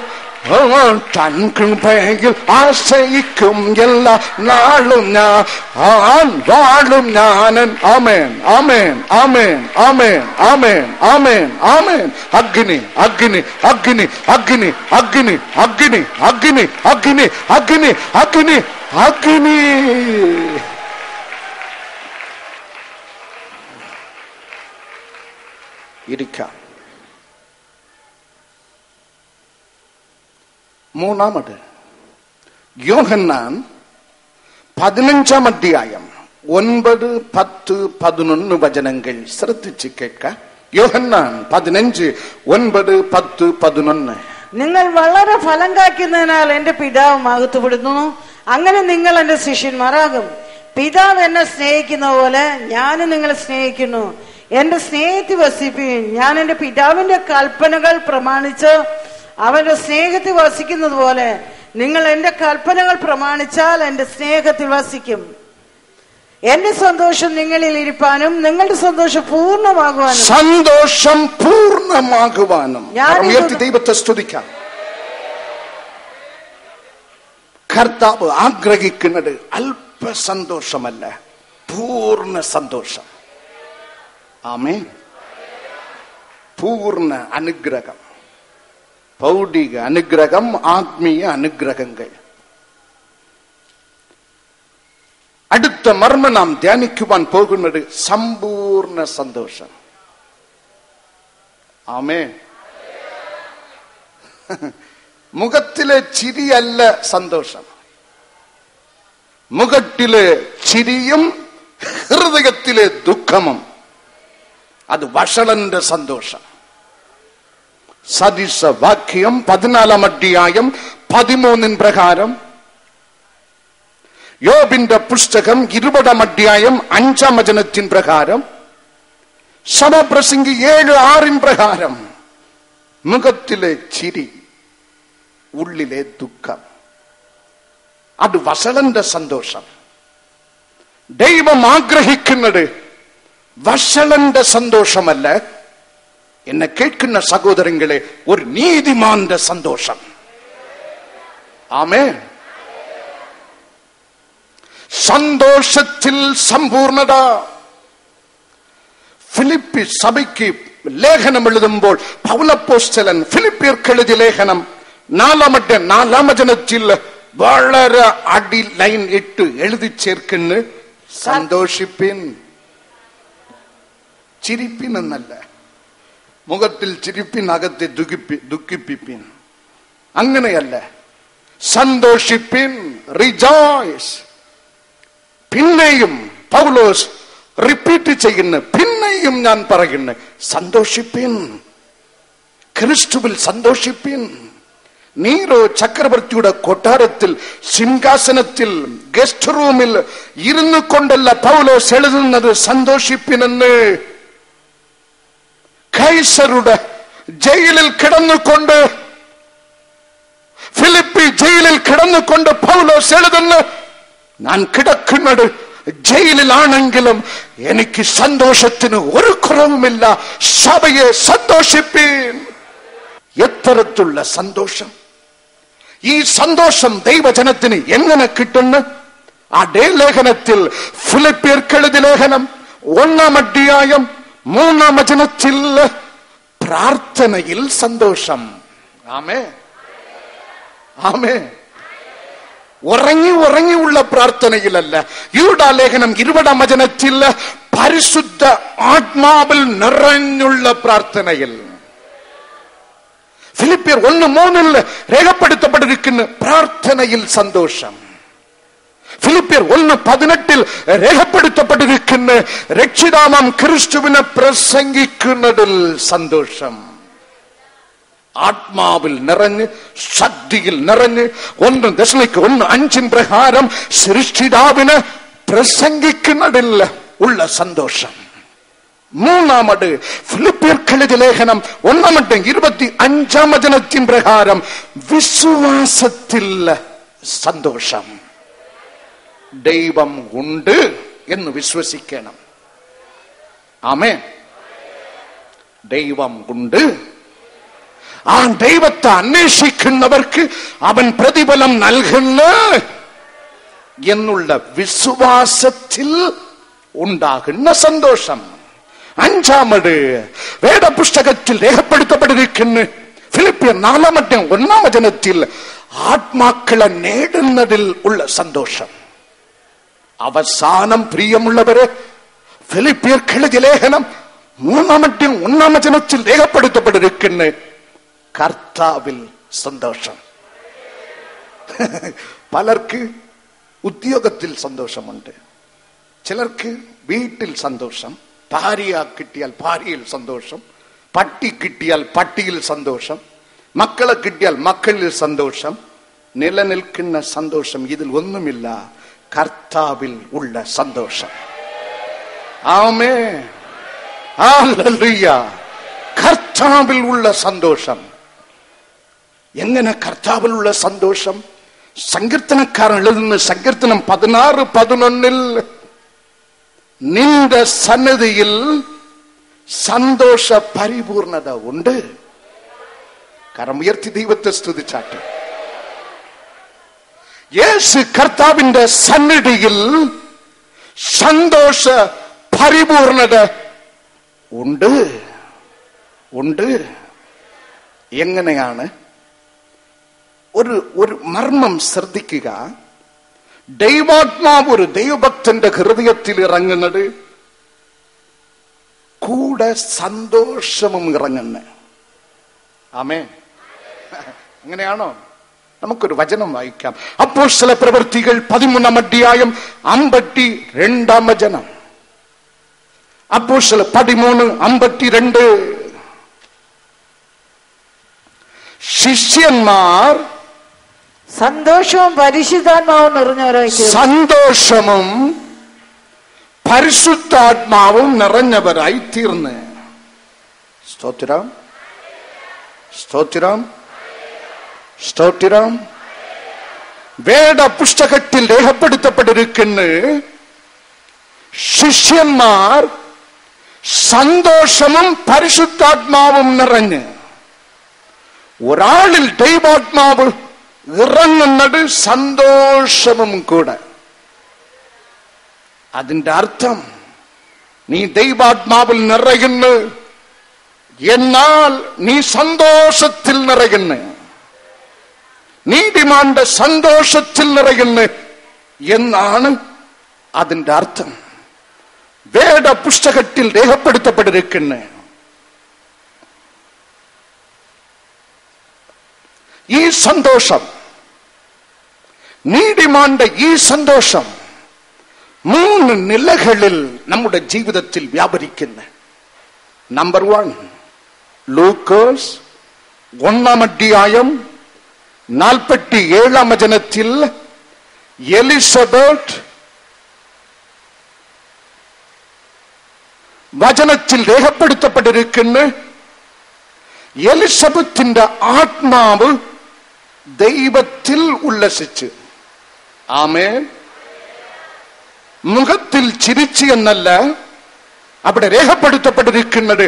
തൻ കൃപയിൽ ആശ്രയിക്കും എല്ലാ നാളും ഞാൻ വാഴും ഞാൻ. ആമേൻ ആമേൻ ആമേൻ ആമേൻ ആമേൻ ആമേൻ ആമേൻ. അഗ്നി അഗ്നി അഗ്നി അഗ്നി അഗ്നി അഗ്നി അഗ്നി അഗ്നി അഗ്നി അഗ്നി അഗ്നി. ഇരിക്കാം. മൂന്നാമത് യോഹന്നാൻ 15-ാം അധ്യായം 9, 10, 11 വചനങ്ങൾ ശ്രദ്ധിച്ച് കേൾക്കാം. യോഹന്നാൻ 15, 9, 10, 11. നിങ്ങൾ വളരെ ഫലം കായ്ക്കുന്നതിനാൽ എന്റെ പിതാവ് മഹത്വപ്പെടുന്നു. അങ്ങനെ നിങ്ങൾ എന്റെ ശിഷ്യന്മാരാകും. പിതാവ് എന്നെ സ്നേഹിക്കുന്ന പോലെ ഞാനും നിങ്ങളെ സ്നേഹിക്കുന്നു. എന്റെ സ്നേഹത്തിൽ വസിപ്പീൻ. ഞാൻ എന്റെ പിതാവിന്റെ കൽപ്പനകൾ പ്രമാണിച്ച് അവന്റെ സ്നേഹത്തിൽ വസിക്കുന്നത് പോലെ നിങ്ങൾ എന്റെ കൽപ്പനകൾ പ്രമാണിച്ചാൽ എന്റെ സ്നേഹത്തിൽ വസിക്കും. എന്റെ സന്തോഷം നിങ്ങളിൽ ഇരിപ്പാനും നിങ്ങളുടെ സന്തോഷം പൂർണ്ണമാകുവാനും. സന്തോഷം പൂർണ്ണമാകുവാനും ദൈവത്തെ സ്തുതിക്കാം. കർത്താവ് ആഗ്രഹിക്കുന്നത് അല്പ സന്തോഷമല്ല, പൂർണ്ണ സന്തോഷം. ആമേൻ. പൂർണ്ണ അനുഗ്രഹം, ഭൗതിക അനുഗ്രഹം, ആത്മീയ അനുഗ്രഹങ്ങൾ. അടുത്ത മർമ്മം നാം ധ്യാനിക്കുവാൻ പോകുന്നത് സമ്പൂർണ്ണ സന്തോഷം. ആമേൻ. മുഖത്തിലെ ചിരിയല്ല സന്തോഷം. മുഖത്തിലെ ചിരിയും ഹൃദയത്തിലെ ദുഃഖമും അത് വഷളന്റെ സന്തോഷം. സദൃശ വാക്യം 14-ാം അധ്യായം 13 പ്രകാരം, യോബിന്റെ പുസ്തകം 20-ാം അധ്യായം 5-ാം വചനത്തിൻ പ്രകാരം, സമപ്രസംഗി 7:6 പ്രകാരം, മുഖത്തിലെ ചിരി ഉള്ളിലെ ദുഃഖം അത് വഷളന്റെ സന്തോഷം. ദൈവം ആഗ്രഹിക്കുന്നത് വഷളന്റെ സന്തോഷമല്ല, എന്നെ കേൾക്കുന്ന സഹോദരങ്ങളെ, ഒരു നീതിമാന്റെ സന്തോഷം. ആമേൻ. സന്തോഷത്തിൽ സമ്പൂർണത. ഫിലിപ്പി സഭയ്ക്ക് ലേഖനം എഴുതുമ്പോൾ പൗലപ്പോസ്തലൻ ഫിലിപ്പിയർക്ക് എഴുതിയ ലേഖനം 4-ാം വചനത്തിൽ വളരെ അടി ലൈൻ ഇട്ട് എഴുതി ചേർക്കുന്നു, സന്തോഷിപ്പിൻ. ചിരിപ്പിൻ എന്നല്ല, മുഖത്തിൽ ചിരിപ്പിൻ, അകത്തെ ദുഃഖിപ്പിപ്പിൻ. അങ്ങനെയല്ല, സന്തോഷിപ്പിൻ, റിജോയ്സ്. പിന്നെയും പൗലോസ് റിപ്പീറ്റ് ചെയ്യുന്നു, പിന്നെയും ഞാൻ പറയുന്നു, സന്തോഷിപ്പിൻ, ക്രിസ്തുവിൽ സന്തോഷിപ്പിൻ. നീരോ ചക്രവർത്തിയുടെ കൊട്ടാരത്തിൽ സിംഹാസനത്തിൽ ഗസ്റ്റ് റൂമിൽ ഇരുന്നു കൊണ്ടല്ല പൗലോസ് എഴുതുന്നത് സന്തോഷിപ്പിനെന്ന്. കൈസറുടെ ജയിലിൽ കിടന്നുകൊണ്ട്, ഫിലിപ്പി ജയിലിൽ കിടന്നുകൊണ്ട് പൗലോസ് എഴുതുന്നു, ഞാൻ കിടക്കുന്നത് ജയിലിലാണെങ്കിലും എനിക്ക് സന്തോഷത്തിന് ഒരു കുറവുമില്ല, സഭയെ സന്തോഷിപ്പീൻ. എത്തരത്തിലുള്ള സന്തോഷം! ഈ സന്തോഷം ദൈവജനത്തിന് എങ്ങനെ കിട്ടുന്നു? അതേ ലേഖനത്തിൽ ഫിലിപ്പിയർക്ക് എഴുതിയ ലേഖനം 1-ാം അധ്യായം 3-ാം വചനത്തിൽ പ്രാർത്ഥനയിൽ സന്തോഷം. ആമേ ആമേ. ഉറങ്ങിയുള്ള പ്രാർത്ഥനയിലല്ല. യൂദാ ലേഖനം 20-ാം വചനത്തിൽ പരിശുദ്ധ ആത്മാവിൽ നിറഞ്ഞുള്ള പ്രാർത്ഥനയിൽ. ഫിലിപ്പിയർ 1:3 രേഖപ്പെടുത്തപ്പെട്ടിരിക്കുന്ന പ്രാർത്ഥനയിൽ സന്തോഷം. ഫിലിപ്പിയർ 1:18 രേഖപ്പെടുത്തപ്പെട്ടിരിക്കുന്ന രക്ഷിതാവാം ക്രിസ്തുവിനെ പ്രസംഗിക്കുന്നതിൽ സന്തോഷം. ആത്മാവിൽ നിറഞ്ഞ് ശക്തിയിൽ നിറഞ്ഞ് 1 Thessalonians 1:5 പ്രകാരം സൃഷ്ടിതാവിന് പ്രസംഗിക്കുന്നതിൽ ഉള്ള സന്തോഷം. മൂന്നാമത് ഫിലിപ്പിയർക്കെഴുതിയ ലേഖനം 1:25 പ്രകാരം വിശ്വാസത്തിൽ സന്തോഷം. ദൈവം ഉണ്ട് എന്ന് വിശ്വസിക്കണം. ആമേൻ. ദൈവം ഉണ്ട്. ആ ദൈവത്തെ അന്വേഷിക്കുന്നവർക്ക് അവൻ പ്രതിഫലം നൽകുന്നു എന്നുള്ള വിശ്വാസത്തിൽ ഉണ്ടാകുന്ന സന്തോഷം. അഞ്ചാമത് വേദപുസ്തകത്തിൽ രേഖപ്പെടുത്തപ്പെട്ടിരിക്കുന്നു. ഫിലിപ്പിയർ 4:1 ആത്മാക്കളെ നേടുന്നതിൽ ഉള്ള സന്തോഷം. അവസാനം പ്രിയമുള്ളവരെ, ഫിലിപ്പിയർക്കെഴുതിയ ലേഖനം 3:1 രേഖപ്പെടുത്തപ്പെട്ടിരിക്കുന്നു. കർത്താവിൽ സന്തോഷം. പലർക്ക് ഉദ്യോഗത്തിൽ സന്തോഷമുണ്ട്, ചിലർക്ക് വീട്ടിൽ സന്തോഷം, ഭാര്യ കിട്ടിയാൽ ഭാര്യയിൽ സന്തോഷം, പട്ടി കിട്ടിയാൽ പട്ടിയിൽ സന്തോഷം, മക്കളെ കിട്ടിയാൽ മക്കളിൽ സന്തോഷം. നിലനിൽക്കുന്ന സന്തോഷം ഇതിൽ ഒന്നുമില്ല, കർത്താവിൽ ഉള്ള സന്തോഷം. ആമേൻ. ഹല്ലേലൂയ. കർത്താവിൽ ഉള്ള സന്തോഷം. എങ്ങനെ കർത്താവിലുള്ള സന്തോഷം? സങ്കീർത്തനക്കാരൻ എഴുതുന്ന സങ്കീർത്തനം 16:11 നിന്റെ സന്നിധിയിൽ സന്തോഷ പരിപൂർണത ഉണ്ട്. കരമുയർത്തി ദൈവത്തെ സ്തുതിച്ചാട്ടെ. യേശു കർത്താവിന്റെ സന്നിധിയിൽ സന്തോഷ പരിപൂർണത ഉണ്ട്. ഉണ്ട്. എങ്ങനെയാണ്? ഒരു മർമ്മം ശ്രദ്ധിക്കുക. ദൈവാത്മാവ് ഒരു ദൈവഭക്തന്റെ ഹൃദയത്തിൽ ഇറങ്ങുന്നത് കൂടെ സന്തോഷവും ഇറങ്ങുന്നു. ആമേൻ. അങ്ങനെയാണോ? നമുക്കൊരു വചനം വായിക്കാം. അപ്പോസ്തല പ്രവൃത്തികൾ 13:52. അപ്പോസ്തല 13:52. ശിഷ്യന്മാർ സന്തോഷവും പരിശുദ്ധാത്മാവും നിറഞ്ഞവരായി നിറഞ്ഞവരായി തീർന്ന്. സ്തോത്രം, സ്തോത്രം, സ്തോത്രം. വേദപുസ്തകത്തിൽ രേഖപ്പെടുത്തപ്പെട്ടിരിക്കുന്ന ശിഷ്യന്മാർ സന്തോഷവും പരിശുദ്ധാത്മാവും നിറഞ്ഞ്. ഒരാളിൽ ദൈവാത്മാവ് ഇറങ്ങുന്നത് സന്തോഷവും കൂടെ. അതിന്റെ അർത്ഥം നീ ദൈവാത്മാവിൽ നിറയുന്നു എന്നാൽ നീ സന്തോഷത്തിൽ നിറയുന്നു. നീതിമാന്റെ സന്തോഷത്തിൽ നിറയുന്നു എന്നാണ് അതിന്റെ അർത്ഥം. വേദപുസ്തകത്തിൽ രേഖപ്പെടുത്തപ്പെട്ടിരിക്കുന്ന ഈ സന്തോഷം, നീതിമാന്റെ ഈ സന്തോഷം 3 നിലകളിൽ നമ്മുടെ ജീവിതത്തിൽ വ്യാപരിക്കുന്നു. നമ്പർ 1, ലൂക്കോസ് 1:47 എലിസബത്ത് വചനത്തിൽ രേഖപ്പെടുത്തപ്പെട്ടിരിക്കുന്നു. എലിസബത്തിന്റെ ആത്മാവ് ദൈവത്തിൽ ഉല്ലസിച്ച്. ആമേൻ. മുഖത്തിൽ ചിരിച്ചു എന്നല്ല, അവിടെ രേഖപ്പെടുത്തപ്പെട്ടിരിക്കുന്നത്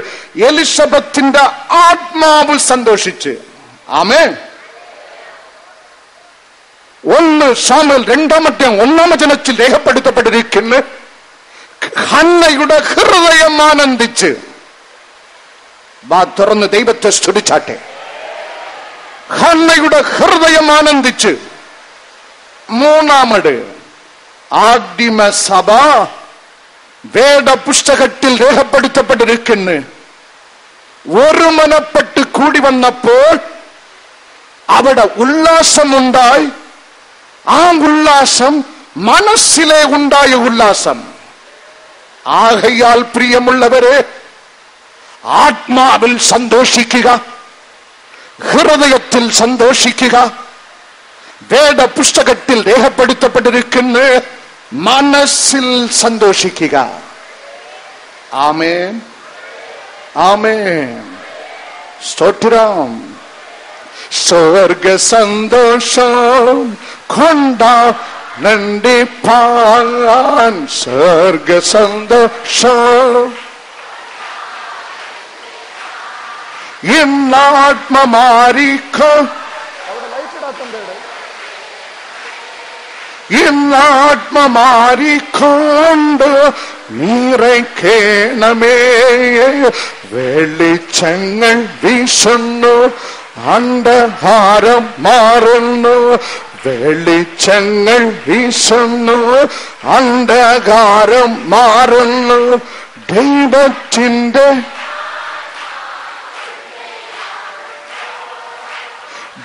എലിസബത്തിന്റെ ആത്മാവ് സന്തോഷിച്ച്. ആമേൻ. 1 സാമുവേൽ 2:1 രേഖപ്പെടുത്തപ്പെട്ടിരിക്കുന്നു ഹന്നയുടെ ഹൃദയം ആനന്ദിച്ച്. തുറന്ന് ദൈവത്തെ സ്തുതിച്ചാട്ടെ. ഹന്നയുടെ ഹൃദയം ആനന്ദിച്ച്. 3 ആദിമസഭ വേദപുസ്തകത്തിൽ രേഖപ്പെടുത്തപ്പെട്ടിരിക്കുന്നു. ഒരു മനപ്പെട്ട് കൂടി വന്നപ്പോൾ അവിടെ ഉല്ലാസമുണ്ടായി. ആ ഉല്ലാസം മനസ്സിലെ ഉണ്ടായ ഉല്ലാസം. ആകയാൽ പ്രിയമുള്ളവരെ, ആത്മാവിൽ സന്തോഷിക്കുക, ഹൃദയത്തിൽ സന്തോഷിക്കുക. വേദപുസ്തകത്തിൽ രേഖപ്പെടുത്തപ്പെട്ടിരിക്കുന്ന മനസ്സിൽ സന്തോഷിക്കുക. ആമേൻ, ആമേൻ, സ്തോത്രം. സ്വർഗ സന്തോഷം കൊണ്ടാടിപ്പാൻ, സ്വർഗ സന്തോഷം ഇന്നാത്മമാരിക്കൊണ്ട് നിറയ്ക്കണമേ. വെളിച്ചങ്ങൾ വീശുന്നു, അന്ധകാരം മാറുന്നു. വെളിച്ചങ്ങൾ വീശുന്നു, അന്ധകാരം മാറുന്നു.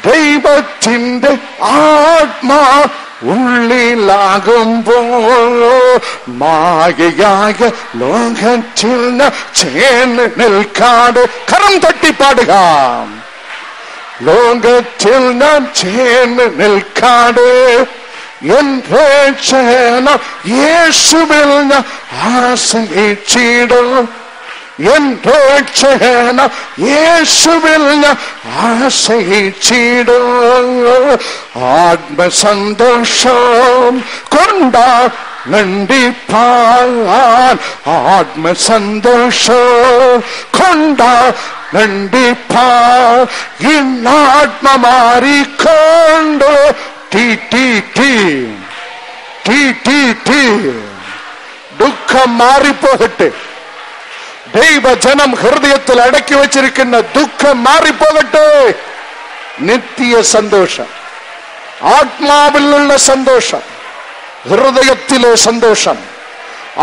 ദൈവത്തിന്റെ ആത്മാ ഉള്ളിലാകുമ്പോൾ മായയായ ലോകത്തിൽ ചേർന്ന് നിൽക്കാതെ കരം തട്ടിപ്പാടുക. ലോകത്തിൽ നാം ചേർന്ന് നിൽക്കാതെ എൻ രക്ഷകൻ യേശുവിൽ ഞാൻ ആശ്രയിച്ചിടും. എൻ രക്ഷകൻ യേശുവിൽ ഞാൻ ആശ്രയിച്ചിടും. ആത്മസന്തോഷം കൊണ്ടാടിപ്പാൻ, ആത്മസന്തോഷം കൊണ്ടാടിപ്പാൻ. ഇന്നാത്മമാരിക്കൊണ്ട് ദുഃഖം മാറിപ്പോകട്ടെ. ദൈവജനം ഹൃദയത്തിൽ അടക്കി വച്ചിരിക്കുന്ന ദുഃഖം മാറിപ്പോകട്ടെ. നിത്യ സന്തോഷം, ആത്മാവിലുള്ള സന്തോഷം, ഹൃദയത്തിലെ സന്തോഷം,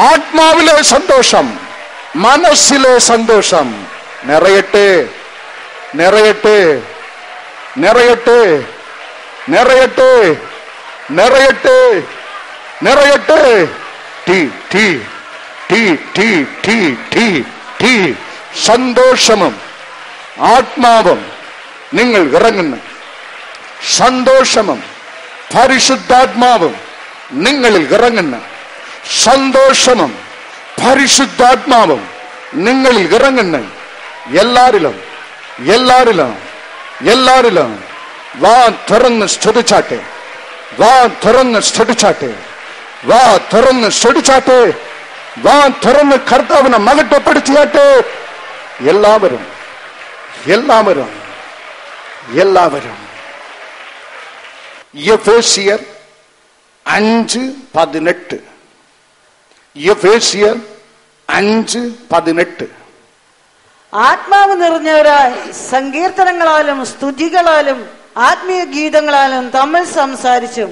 ആത്മാവിലെ സന്തോഷം, മനസ്സിലെ സന്തോഷം നിറയട്ടെ, നിറയട്ടെ, നിറയട്ടെ, നിറയട്ടെ, നിറയട്ടെ, നിറയട്ടെ. ടീ ടീ ടീ ടീ ടീ ടീ ടീ സന്തോഷമും ആത്മാവും നിങ്ങൾ ഇറങ്ങുന്നു. സന്തോഷമും പരിശുദ്ധാത്മാവും നിങ്ങളിൽ ഇറങ്ങുന്നു. സന്തോഷമും പരിശുദ്ധാത്മാവും നിങ്ങളിൽ ഇറങ്ങുന്നു. എല്ലാരിലും എല്ലാരിലും എല്ലാരിലും വാ തുറന്ന് സ്തുതിച്ചാട്ടെ, വാ തുറന്ന് സ്തുതിച്ചാട്ടെ, വാ തുറന്ന് സ്തുതിച്ചാട്ടെ, വാ തുറന്ന് കർത്താവിനെ മഹത്വപ്പെടുത്തിയാട്ടെ. എല്ലാവരും എല്ലാവരും എല്ലാവരും. എഫേസ്യർ 5:18, എഫേസ്യർ 5:18. ആത്മാവ് നിറഞ്ഞവരായി സങ്കീർത്തനങ്ങളാലും സ്തുതികളാലും ആത്മീയ ഗീതങ്ങളാലും തമ്മിൽ സംസാരിച്ചും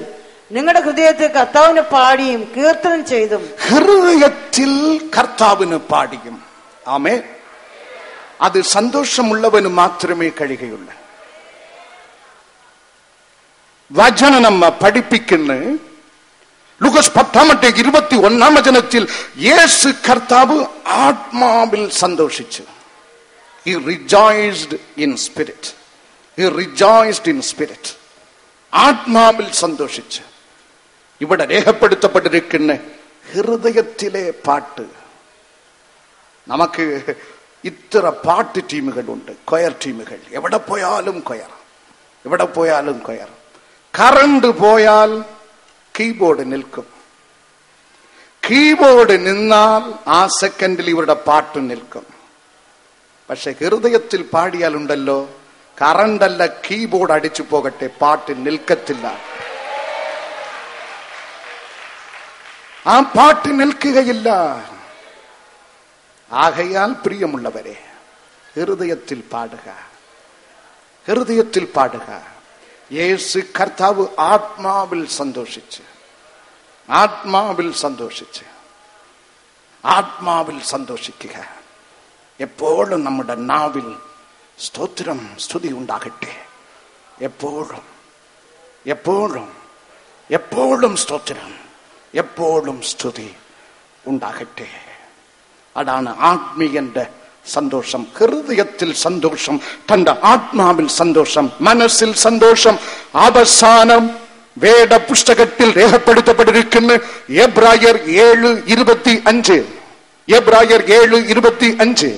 നിങ്ങളുടെ ഹൃദയത്തിൽ കർത്താവിന് പാടിയും കീർത്തനം ചെയ്തും. ഹൃദയത്തിൽ കർത്താവിന് പാടിയും. ആമേൻ. അത് സന്തോഷമുള്ളവന് മാത്രമേ കഴിയുകയുള്ളൂ. വചനം നമ്മ പഠിപ്പിക്കുന്ന ലൂക്കോസ് 10:21 യേശു കർത്താവ് ആത്മാവിൽ സന്തോഷിച്ചു. He rejoiced in spirit. He rejoiced in spirit. ആത്മാവിൽ സന്തോഷിച്ചു. ഇവിടെ രേഖപ്പെടുത്തപ്പെട്ടിരിക്കുന്ന ഹൃദയത്തിലെ പാട്ട്. നമുക്ക് ഇത്ര പാട്ട് ടീമുകളുണ്ട്, കൊയർ ടീമുകൾ. എവിടെ പോയാലും കൊയർ, എവിടെ പോയാലും കൊയർ. കറണ്ട് പോയാൽ കീബോർഡ് നിൽക്കും. കീബോർഡ് നിന്നാൽ ആ സെക്കൻഡിൽ ഇവരുടെ പാട്ട് നിൽക്കും. പക്ഷെ ഹൃദയത്തിൽ പാടിയാലുണ്ടല്ലോ, കറണ്ടല്ല കീബോർഡ് അടിച്ചു പോകട്ടെ, പാട്ട് നിൽക്കത്തില്ല. ആ പാട്ട് നിൽക്കുകയില്ല. ആകയാൽ പ്രിയമുള്ളവരെ, ഹൃദയത്തിൽ പാടുക, ഹൃദയത്തിൽ പാടുക. യേശു കർത്താവ് ആത്മാവിൽ സന്തോഷിച്ച്, ആത്മാവിൽ സന്തോഷിച്ച്, ആത്മാവിൽ സന്തോഷിക്കുക. എപ്പോഴും നമ്മുടെ നാവിൽ സ്തോത്രം, സ്തുതി ഉണ്ടാകട്ടെ. എപ്പോഴും എപ്പോഴും എപ്പോഴും സ്തോത്രം, എപ്പോഴും സ്തുതി ഉണ്ടാകട്ടെ. അതാണ് ആത്മീയന്റെ സന്തോഷം, ഹൃദയത്തിൽ സന്തോഷം, തന്റെ ആത്മാവിൽ സന്തോഷം, മനസ്സിൽ സന്തോഷം. അവസാനം വേദപുസ്തകത്തിൽ രേഖപ്പെടുത്തപ്പെട്ടിരിക്കുന്ന എബ്രായർ 7:25. എബ്രായർ 7:25.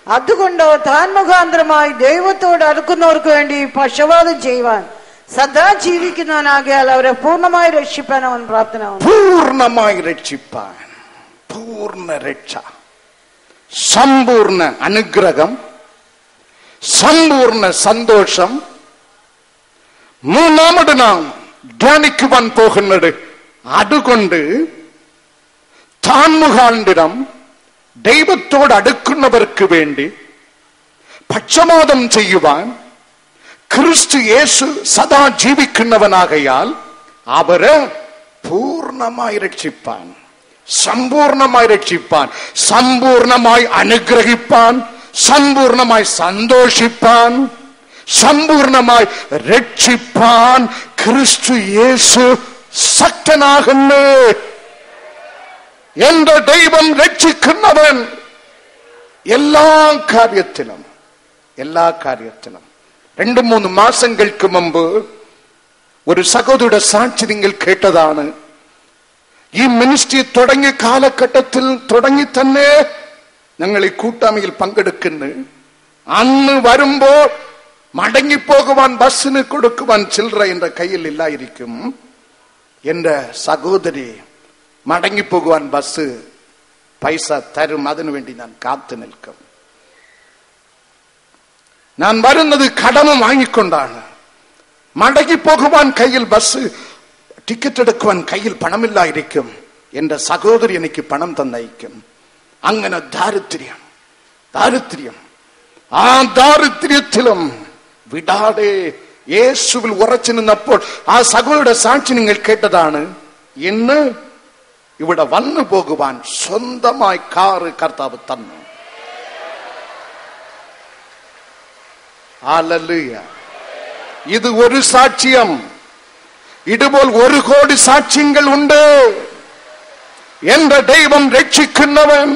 അതുകൊണ്ട് താൻ മുഖാന്തരമായി ദൈവത്തോട് അടുക്കുന്നവർക്ക് വേണ്ടി പക്ഷവാദം ചെയ്യുവാൻ സദാ ജീവിക്കുന്നവനാകിയാൽ അവരെ പൂർണ്ണമായി രക്ഷിപ്പാൻ അവൻ പ്രാപ്തനാവുന്നു. പൂർണ്ണമായി രക്ഷിപ്പാൻ, പൂർണ്ണ രക്ഷ, സമ്പൂർണ്ണ അനുഗ്രഹം, സമ്പൂർണ്ണ സന്തോഷം. മൂന്നാമത് നാം ധ്യാനിക്കുവാൻ പോകുന്നത്, അതുകൊണ്ട് താൻ മുഖാന്തരം ദൈവത്തോട് അടുക്കുന്നവർക്ക് വേണ്ടി പക്ഷപാതം ചെയ്യുവാൻ ക്രിസ്തു യേശു സദാ ജീവിക്കുന്നവനാകയാൽ അവരെ പൂർണ്ണമായി രക്ഷിപ്പാൻ, സമ്പൂർണമായി രക്ഷിപ്പാൻ, സമ്പൂർണമായി അനുഗ്രഹിപ്പാൻ, സമ്പൂർണമായി സന്തോഷിപ്പാൻ, സമ്പൂർണമായി രക്ഷിപ്പാൻ ക്രിസ്തു യേശു ശക്തനാകുന്നു. എന്റെ ദൈവം രക്ഷിക്കുന്നവൻ എല്ലാ കാര്യത്തിലും. 2-3 മാസങ്ങൾക്ക് മുമ്പ് ഒരു സഹോദരിയുടെ സാക്ഷി നിങ്ങൾ കേട്ടതാണ്. ഈ മിനിസ്ട്രി തുടങ്ങിയ കാലഘട്ടത്തിൽ തുടങ്ങി തന്നെ ഞങ്ങൾ ഈ കൂട്ടായ്മയിൽ പങ്കെടുക്കുന്നു. അന്ന് വരുമ്പോൾ മടങ്ങിപ്പോകുവാൻ ബസ്സിന് കൊടുക്കുവാൻ ചില്ലറ എന്റെ കയ്യിൽ ഇല്ലായിരിക്കും. എന്റെ സഹോദരി മടങ്ങിപ്പോകുവാൻ ബസ് പൈസ തരും, അതിനുവേണ്ടി ഞാൻ കാത്തു നിൽക്കും. ഞാൻ വരുന്നത് കടമ വാങ്ങിക്കൊണ്ടാണ്. മടങ്ങിപ്പോകുവാൻ കയ്യിൽ ബസ് ടിക്കറ്റ് എടുക്കുവാൻ കയ്യിൽ പണമില്ലായിരിക്കും. എന്റെ സഹോദരി എനിക്ക് പണം തന്നയക്കും. അങ്ങനെ ദാരിദ്ര്യം, ആ ദാരിദ്ര്യത്തിലും വിടാതെ യേശുവിൽ ഉറച്ചു നിന്നപ്പോൾ ആ സഹോദരിയുടെ സാക്ഷി നിങ്ങൾ കേട്ടതാണ്. ഇന്ന് ഇവിടെ വന്നു പോകുവാൻ സ്വന്തമായി കാറ് കർത്താവ് തന്നു. ഹല്ലേലൂയ. ഇത് ഒരു സാക്ഷ്യം. ഇതുപോൽ 1 കോടി സാക്ഷ്യങ്ങൾ ഉണ്ട്. എന്റെ ദൈവം രക്ഷിക്കുന്നവൻ.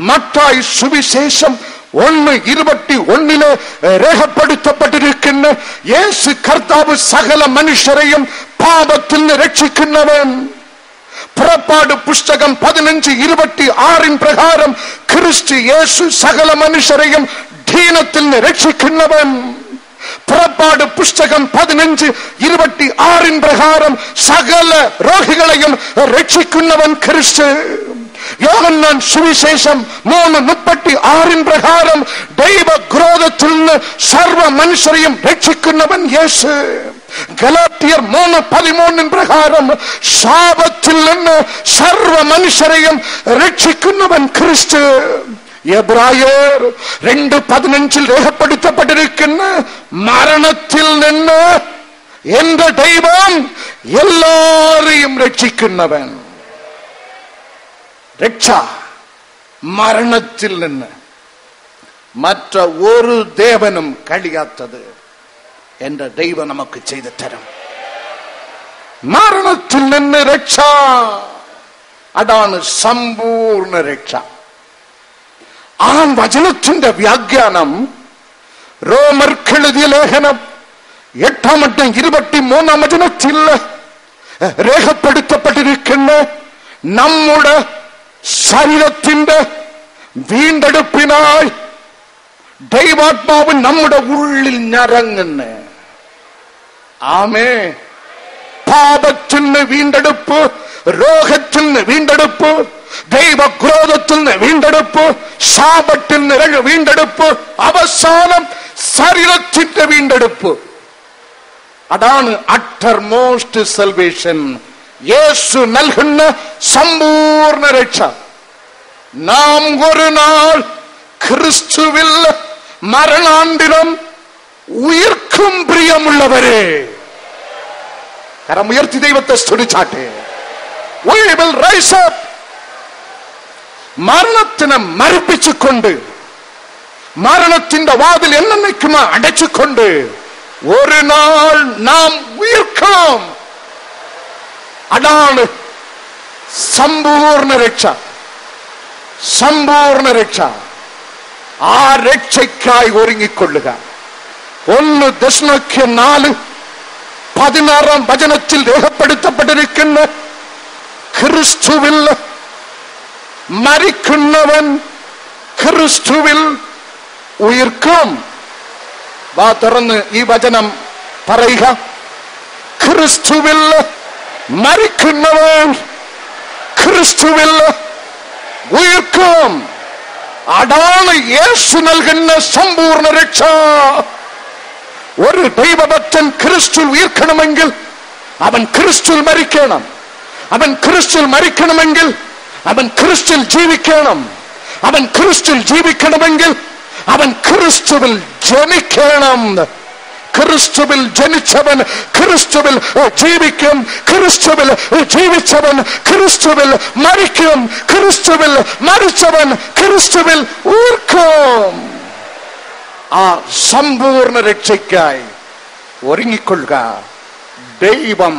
മത്തായി സുവിശേഷം 1:21 രേഖപ്പെടുത്തപ്പെട്ടിരിക്കുന്ന യേശു കർത്താവ് സകല മനുഷ്യരെയും പാപത്തിൽ നിന്ന് രക്ഷിക്കുന്നവൻ. പുറപ്പാട് പുസ്തകം 15:26 പ്രകാരം ക്രിസ്തു യേശു സകല മനുഷ്യരെയും ധീനത്തിൽ നിന്ന് രക്ഷിക്കുന്നവൻ. പുറപ്പാട് പുസ്തകം 15:26 പ്രകാരം സകല രോഗികളെയും രക്ഷിക്കുന്നവൻ ക്രിസ്തു. യോഹന്നാൻ സുവിശേഷം 3:36 പ്രകാരം ദൈവക്രോധത്തിൽ നിന്ന് സർവ മനുഷ്യരെയും രക്ഷിക്കുന്നവൻ യേശു. ഗലാത്യർ 3:13 പ്രകാരം ശാപത്തിൽ നിന്ന് സർവ മനുഷ്യരെയും രക്ഷിക്കുന്നവൻ ക്രിസ്തു. എബ്രായർ 2:15 രേഖപ്പെടുത്തപ്പെട്ടിരിക്കുന്ന മരണത്തിൽ നിന്ന് എന്റെ ദൈവം എല്ലാരെയും രക്ഷിക്കുന്നവൻ. രക്ഷ മരണത്തിൽ നിന്ന് മറ്റ ഒരു ദേവനും കഴിയാത്തത് എന്റെ ദൈവം നമുക്ക് ചെയ്തു തരും. മരണത്തിൽ നിന്ന് രക്ഷ, അതാണ് സമ്പൂർണ്ണ രക്ഷ. ആ വചനത്തിന്റെ വ്യാഖ്യാനം റോമർക്കെഴുതിയ ലേഖനം 8:23 വചനത്തിൽ രേഖപ്പെടുത്തപ്പെട്ടിരിക്കുന്ന നമ്മുടെ ശരീരത്തിന്റെ വീണ്ടെടുപ്പിനായി ദൈവാത്മാവ് നമ്മുടെ ഉള്ളിൽ ഞരങ്ങുന്നു. ആമേ. പാപത്തിന് വീണ്ടെടുപ്പ്, രോഗത്തിൽ നിന്ന് വീണ്ടെടുപ്പ്, ദൈവക്രോധത്തിൽ നിന്ന് വീണ്ടെടുപ്പ്, ശാപത്തിൽ നിന്ന് വീണ്ടെടുപ്പ്, അവസാനം ശരീരത്തിന്റെ വീണ്ടെടുപ്പ്. അതാണ് അട്ടർമോസ്റ്റ് സൽവേഷൻ. യേശു നൽകുന്ന സമ്പൂർണ്ണ രക്ഷ. നാം ഒരു നാൾ ക്രിസ്തുവിൽ മരണാന്തരം ഉയർക്കും. പ്രിയമുള്ളവരെ, കരം ഉയർത്തി ദൈവത്തെ സ്തുതിച്ചാട്ടെ. We will rise up. മരണത്തിനെ മരിപ്പിച്ചുകൊണ്ട്, മരണത്തിന്റെ വാതിൽ എന്നേക്കും അടച്ചുകൊണ്ട് ഒരു നാൾ നാം ഉയർക്കും. അതാണ് സമ്പൂർണ്ണ രക്ഷ. സമ്പൂർണ്ണ രക്ഷ. ആ രക്ഷയ്ക്കായി ഒരുങ്ങിക്കൊള്ളുക. 1 ദശലോക്യ 4:16 വചനത്തിൽ രേഖപ്പെടുത്തപ്പെട്ടിരിക്കുന്ന ക്രിസ്തുവിൽ മരിക്കുന്നവൻ ക്രിസ്തുവിൽ ഉയർക്കും. വാ തുറന്ന് ഈ വചനം പറയുക. ക്രിസ്തുവിൽ മരിക്കുന്നവൻ ക്രിസ്തുവിൽ ഉയർക്കും. അതാണ് യേശു നൽകുന്ന സമ്പൂർണ്ണ രക്ഷ. ഒരു ദൈവഭക്തൻ ക്രിസ്തു ഉയർക്കണമെങ്കിൽ അവൻ ക്രിസ്തുവിൽ മരിക്കണം. അവൻ ക്രിസ്തുവിൽ മരിക്കണമെങ്കിൽ അവൻ ക്രിസ്തുവിൽ ജീവിക്കണം. അവൻ ക്രിസ്തുവിൽ ജീവിക്കണമെങ്കിൽ അവൻ ക്രിസ്തുവിൽ ജനിക്കണം. ക്രിസ്തുവിൽ ജനിച്ചവൻ ക്രിസ്തുവിൽ ജീവിക്കും. ക്രിസ്തുവിൽ ജീവിച്ചവൻ ക്രിസ്തുവിൽ മരിക്കും. ക്രിസ്തുവിൽ മരിച്ചവൻ ക്രിസ്തുവിൽ ഉയർക്കും. ആ സമ്പൂർണ്ണ രക്ഷയ്ക്കായി ഒരുങ്ങിക്കൊള്ളുക. ദൈവം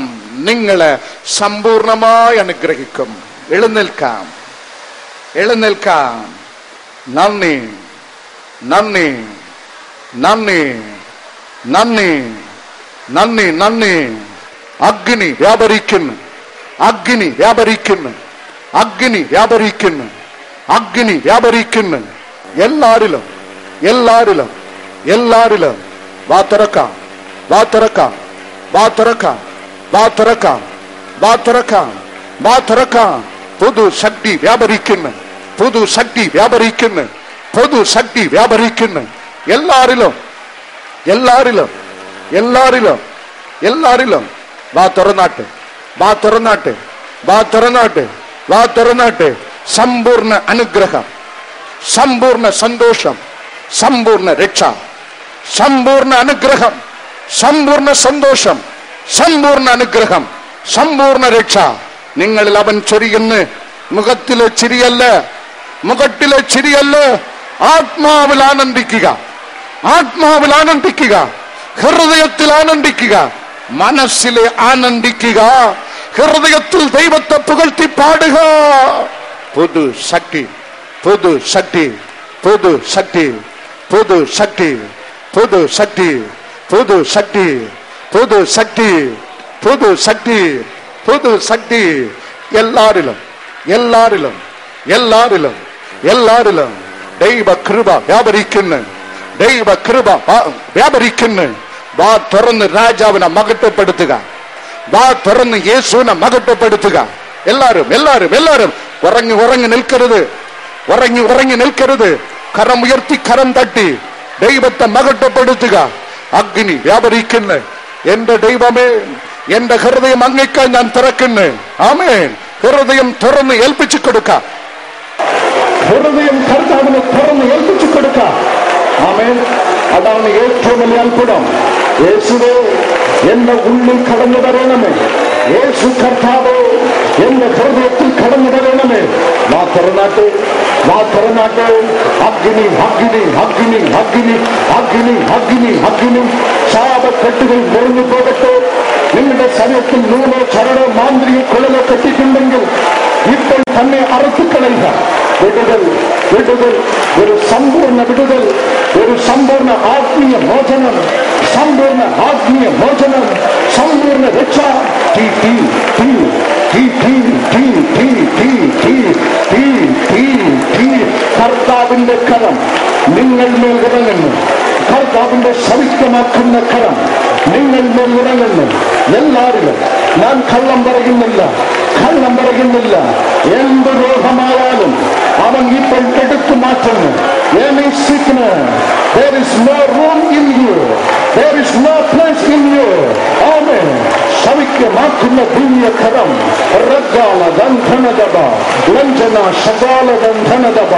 നിങ്ങളെ സമ്പൂർണമായി അനുഗ്രഹിക്കും. എഴുന്നേൽക്കാം, എഴുന്നേൽക്കാം. നന്ദി, നന്ദി, നന്ദി, നന്ദി, നന്ദി, നന്ദി. അഗ്നി വ്യാപരിക്കുന്നു, അഗ്നി വ്യാപരിക്കുന്നു, അഗ്നി വ്യാപരിക്കുന്നു, അഗ്നി വ്യാപരിക്കുന്നു. എല്ലാരിലും, എല്ലാരിലും, എല്ലാരിലും. വാ തുറക്കാം, വാ തുറക്കാം, വാ തുറക്കാം, വാ തുറക്കാം, വാ തുറക്കാം, വാ തുറക്കാം. പുതു ശക്തി വ്യാപരിക്കുന്നു, പുതു ശക്തി വ്യാപരിക്കുന്നു, പുതു ശക്തി വ്യാപരിക്കുന്നു. എല്ലാരിലും, എല്ലാരിലും, എല്ലാരിലും, എല്ലാരിലും. വാ തുറന്നാട്ടെ, വാ തുറന്നാട്ടെ, വാ തുറന്നാട്ടെ, വാ തുറന്നാട്ടെ. സമ്പൂർണ്ണ അനുഗ്രഹം, സമ്പൂർണ്ണ സന്തോഷം, സമ്പൂർണ്ണ രക്ഷ, സമ്പൂർണ്ണ അനുഗ്രഹം, സമ്പൂർണ്ണ സന്തോഷം, സമ്പൂർണ്ണ അനുഗ്രഹം, സമ്പൂർണ്ണ രക്ഷ നിങ്ങളിൽ അവൻ ചൊരിയുന്നു. മുഖത്തിലെ ചിരിയല്ല, മുഖത്തിലെ ചിരിയല്ല. ആത്മാവിൽ ആനന്ദിക്കുക, ആത്മാവിൽ ആനന്ദിക്കുക, ഹൃദയത്തിൽ ആനന്ദിക്കുക, മനസ്സിലെ ആനന്ദിക്കുക, ഹൃദയത്തിൽ ദൈവത്തെ പുകഴ്ത്തി പാടുക. പുതു ശക്തി, പുതു ശക്തി, പുതു ശക്തി, പുതു ശക്തി, പുതു ശക്തി, പുതു ശക്തി, പുതു ശക്തി, പുതു ശക്തി, പുതു ശക്തി. എല്ലാരിലും, എല്ലാരിലും, എല്ലാരിലും, എല്ലാരിലും ദൈവ കൃപ വ്യാപരിക്കുന്നു, ദൈവ കൃപ വ്യാപരിക്കുന്നു. വാ തുറന്ന് രാജാവിനെ മഹത്വപ്പെടുത്തുക, വാ തുറന്ന് യേശുവിനെ മഹത്വപ്പെടുത്തുക. എല്ലാരും, എല്ലാരും, എല്ലാരും ഉറങ്ങി ഉറങ്ങി നിൽക്കരുത്, ഉറങ്ങി ഉറങ്ങി നിൽക്കരുത്. കരം ഉയർത്തി കരം തട്ടി ദൈവത്തെ മഹത്വപ്പെടുത്തുക. അഗ്നി വ്യാപരിക്കുന്നു. എന്റെ ദൈവമേ, എന്റെ ഹൃദയം അങ്ങേക്കാൾ ഞാൻ തുറക്കുന്നു. ആമേൻ. ഹൃദയം തുറന്ന് ഏൽപ്പിച്ചു കൊടുക്കാം, ഹൃദയം കർത്താവിന് തുറന്ന് ഏൽപ്പിച്ചു കൊടുക്കാം. ആമേൻ. അതാണ് ഏറ്റവും വലിയ അത്ഭുതം. യേശുവേ, എന്റെ ഉള്ളിൽ കടന്നു വരണമേ. യേശു കർത്താവേ, എന്റെ ഹൃദയത്തിൽ കടന്നു വരണമേ. വാ തുറന്നാട്ടെ, വാ തുറന്നാട്ടെ. അഗ്നി, അഗ്നി, അഗ്നി, അഗ്നി, അഗ്നി, അഗ്നി, അഗ്നി. ശാപക്കെട്ടുകൾ മുറിഞ്ഞു പോകട്ടെ. നിങ്ങളുടെ ശരീരത്തിൽ നൂലോ ചരടോ മാന്ത്രിക കുഴലോ കെട്ടിയിട്ടുണ്ടെങ്കിൽ ഇപ്പോൾ തന്നെ അറുത്തുക്കളയുക. വിടുതൽ, വിടുതൽ, ഒരു സമ്പൂർണ്ണ വിടുതൽ, ഒരു സമ്പൂർണ്ണ ആത്മീയ മോചനം, സമ്പൂർണ്ണ ആത്മീയ മോചനം, സമ്പൂർണ്ണ രക്ഷ. തീ തീ തീ തീ തീ തീ തീ തീ തീ തീ തീ തീ. കർത്താവിന്റെ കരം നിങ്ങൾ മേൽ ഇറങ്ങുന്നു. കർത്താവിന്റെ സൗഖ്യമാക്കുന്ന കരം നിങ്ങൾ മേൽ ഇറങ്ങുന്നു. എല്ലാവരും ഞാൻ കള്ളം പറയുന്നില്ല, കള്ളം പറയുന്നില്ല. എന്ത് രോഗമായാലും അവൻ ഇപ്പോൾ എടുത്തു മാറ്റുന്നു. Any sickness, there is no room in you, there is no place in you. Amen. സൗഖ്യമാക്കുന്ന ദിവ്യകരം. റഗ്ഗാല ഗന്ധനദബ ലഞ്ജന ശകാല ഗന്ധനദബ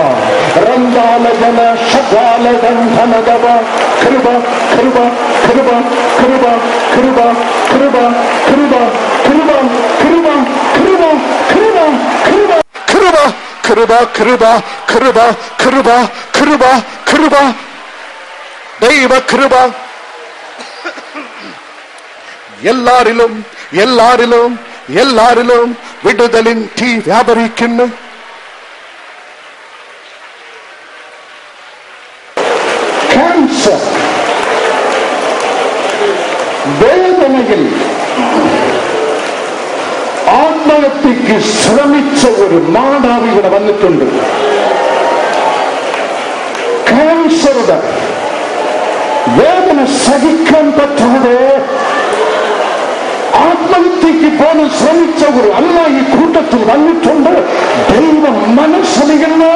റന്ദാലജന ശകാല ഗന്ധനദബ. കൃപ, കൃപ, കൃപ, കൃപ, കൃപ, കൃപ, കൃപ, കൃപ, കൃപ, കൃപ, കൃപ, കൃപ, കൃപ, കൃപ, കൃപ, കൃപ, കൃപ, കൃപ, കൃപ, ദൈവ കൃപ. എല്ലാരിലും, എല്ലാരിലും, എല്ലാരിലും വിടുതലിൻ തീ വ്യാപരിക്കുന്നു. അല്ലെങ്കിൽ ആത്മഹത്യക്ക് ശ്രമിച്ച ഒരു മാതാവ് ഇവിടെ വന്നിട്ടുണ്ട്. ക്യാൻസറുടെ വേദന സഹിക്കാൻ പറ്റാതെ ആത്മഹത്യക്ക് പോലും ശ്രമിച്ച ഒരു അമ്മ ഈ കൂട്ടത്തിൽ വന്നിട്ടുണ്ട്. ദൈവം മനസ്സറിയുന്നു.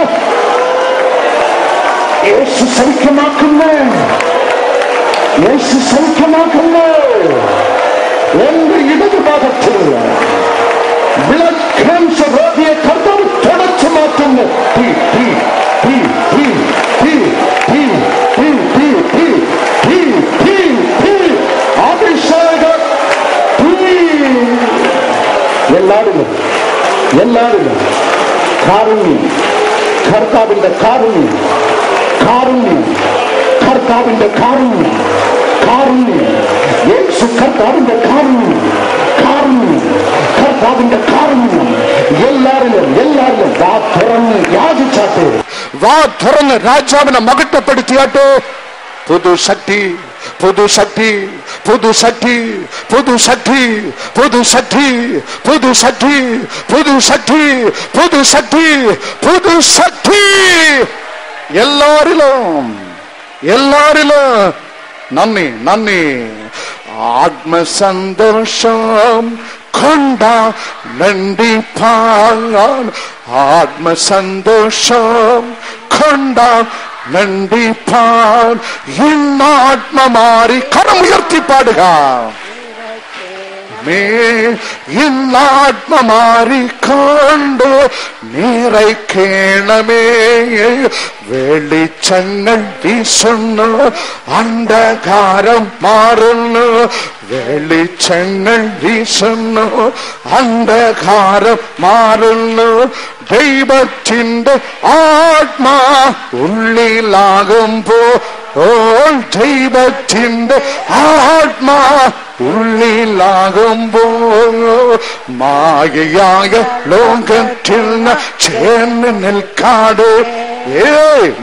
യേശു സൗഖ്യമാക്കുന്നു. യേശു സൗഖ്യമാക്കുന്നു. എന്റെ ഇടതുഭാഗത്തിൽ ബ്ലഡ് ക്യാൻസർ രോഗിയെ കർത്താവ് തുടച്ചു മാറ്റുന്നു. അഭിഷേകം എല്ലാവരിലും എല്ലാവരിലും കാരുണ്യം, കർത്താവിന്റെ കാരുണ്യം, കാരുണ്യം, കർത്താവിന്റെ കാരുണ്യം, കാരുണ്യം, യേശു കർത്താവിന്റെ കാരുണ്യം, കാരുണ്യം, കർത്താവിന്റെ കാരുണ്യം എല്ലാവരിലും എല്ലാവരിലും വാ തുറന്ന് യാചിച്ചാട്ടെ, വാ തുറന്ന് രാജാവിനെ മഹത്വപ്പെടുത്തിയാട്ടെ. പുതുശക്തി, പുതുശക്തി, പുതുശക്തി, പുതുശക്തി, പുതുശക്തി, പുതുശക്തി, പുതുശക്തി, പുതുശക്തി, പുതുശക്തി എല്ലാവരിലും എല്ലാവരിലും. നന്ദി, നന്ദി. ആത്മസന്തോഷം കൊണ്ട നന്ദിപ്പാൻ, ആത്മസന്തോഷം കൊണ്ട നന്ദിപ്പാൻ. ഇന്നാത്മമാരി കരമുയർത്തി പാടുക. ഇന്നാത്മമാരി കൊണ്ട് നിറയ്ക്കണമേ. വെളിച്ചങ്ങൾ വീശുന്നു, അന്ധകാരം മാറുന്നു. വെളിച്ചങ്ങൾ വീശുന്നു, അന്ധകാരം മാറുന്നു. ദൈവത്തിന്റെ ആത്മാ ഉള്ളിലാകുമ്പോ, ദൈവത്തിന്റെ ആത്മാ ഉള്ളിലാകുമ്പോ മായയായ ലോകത്തിൽ ചേർന്ന് നിൽക്കാതെ,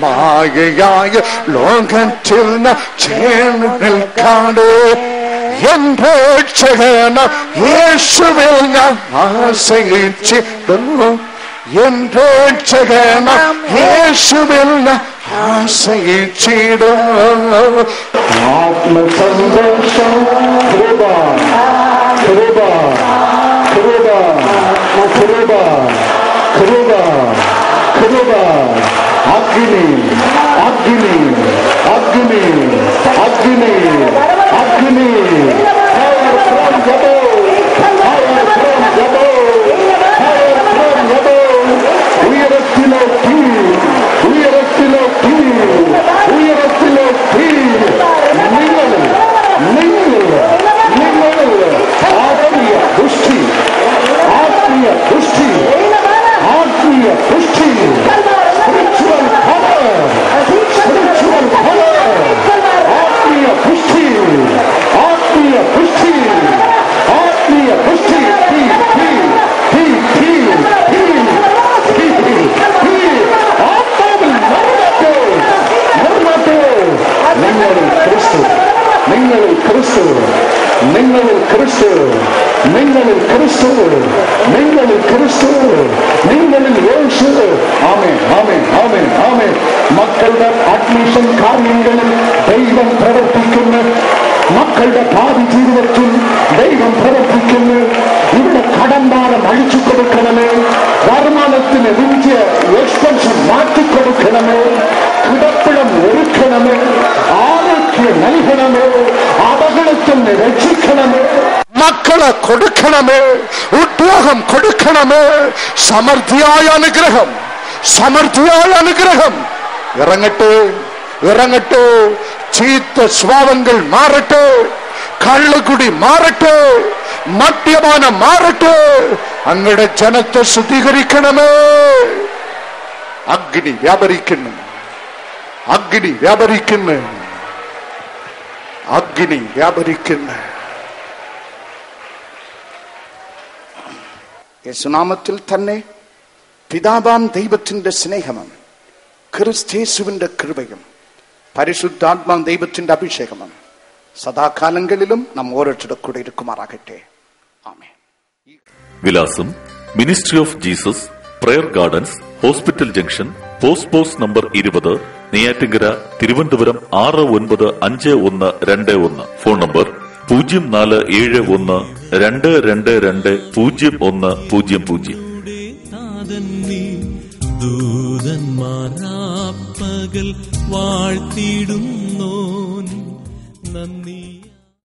മായയായ ലോകത്തിൽ ചേർന്ന് നിൽക്കാതെ എന്റെ രക്ഷകന യേശുവിൽ ഞാൻ ആശ്രയിച്ചിടുന്നു. എന്റെ രക്ഷകന യേശുവിൽ ഞാൻ ആശ്രയിച്ചിടുന്നു. ആത്മസന്തോഷം കൃപ, കൃപ, കൃപ, കൃപ, കൃപ, കൃപ. അഗ്നി, അഗ്നി, അഗ്നി, അഗ്നി, അഗ്നി. ഉയരത്തിലേക്ക്, ഉയരത്തിലേക്ക്, ഉയരത്തിലേക്ക്. നിങ്ങളിൽ, നിങ്ങളിൽ, നിങ്ങളിൽ ആത്മീയ ദുഷ്ടി, ആത്മീയ ദുഷ്ടി, ആത്മീയ ദുഷ്ടി, സ്പിരിച്വൽ പവർ, സ്പിരിച്വൽ പവർ, ആത്മീയ ദുഷ്ടി, ആത്മീയ ദുഷ്ടി, ആത്മീയ ദുഷ്ടി. നിങ്ങളിൽ ക്രിസ്തു, നിങ്ങളിൽ ക്രിസ്തു, നിങ്ങളിൽ ക്രിസ്തു, നിങ്ങളിൽ ക്രിസ്തു, നിങ്ങളിൽ ക്രിസ്തു, നിങ്ങളിൽ യേശു. ആമേൻ, ആമേൻ, ആമേൻ, ആമേൻ. മക്കളുടെ അഡ്മിഷൻ കാര്യങ്ങളിൽ ദൈവം പ്രവർത്തിക്കുന്നു. മക്കളുടെ ഭാവി ജീവിതത്തിൽ ദൈവം പ്രവർത്തിക്കുന്നു. ഇവിടെ കടമ്പാടം അഴിച്ചു കൊടുക്കണമേ. വരുമാനത്തിന് വിദ്യ എക്സ്പെൻഷൻ മാറ്റിക്കൊടുക്കണമേ. കിടപ്പിടം ഒരുക്കണമേ. ആരോഗ്യം നൽകണമേ. അപകടത്തിൽ നിന്ന് രക്ഷിക്കണമേ. മക്കളെ കൊടുക്കണമേ. ഉദ്യോഗം കൊടുക്കണമേ. സമൃദ്ധിയായ അനുഗ്രഹം, സമൃദ്ധിയായ അനുഗ്രഹം ഇറങ്ങട്ടെ, ഇറങ്ങട്ടെ. ചീത്ത സ്വഭാവങ്ങൾ മാറട്ടെ. കള്ളുകുടി മാറട്ടെ. മദ്യപാനം മാറട്ടെ. അങ്ങയുടെ ജനത്തെ ശുദ്ധീകരിക്കണമേ. അഗ്നി വ്യാപരിക്കുന്നു, അഗ്നി വ്യാപരിക്കുന്നു, അഗ്നി വ്യാപരിക്കുന്നു. യേശുനാമത്തിൽ തന്നെ പിതാവാം ദൈവത്തിന്റെ സ്നേഹവും ക്രിസ്തേശുവിന്റെ കൃപയും പരിശുദ്ധാത്മാ ദൈവത്തിന്റെ അഭിഷേകവും സദാകാലങ്ങളിലും നാം ഓരോരുത്തരുടെ കൂടെ ഇരിക്കുമാറാകട്ടെ. ആമേൻ. വിലാസം: ministry of Jesus, prayer gardens, hospital junction, post number 20, Neyyattinkara, Thiruvananthapuram 695121. Phone number 0471222010. ദൂതന്മാരാപ്പകൽ വാഴ്ത്തിടുന്നോൻ നന്ദി.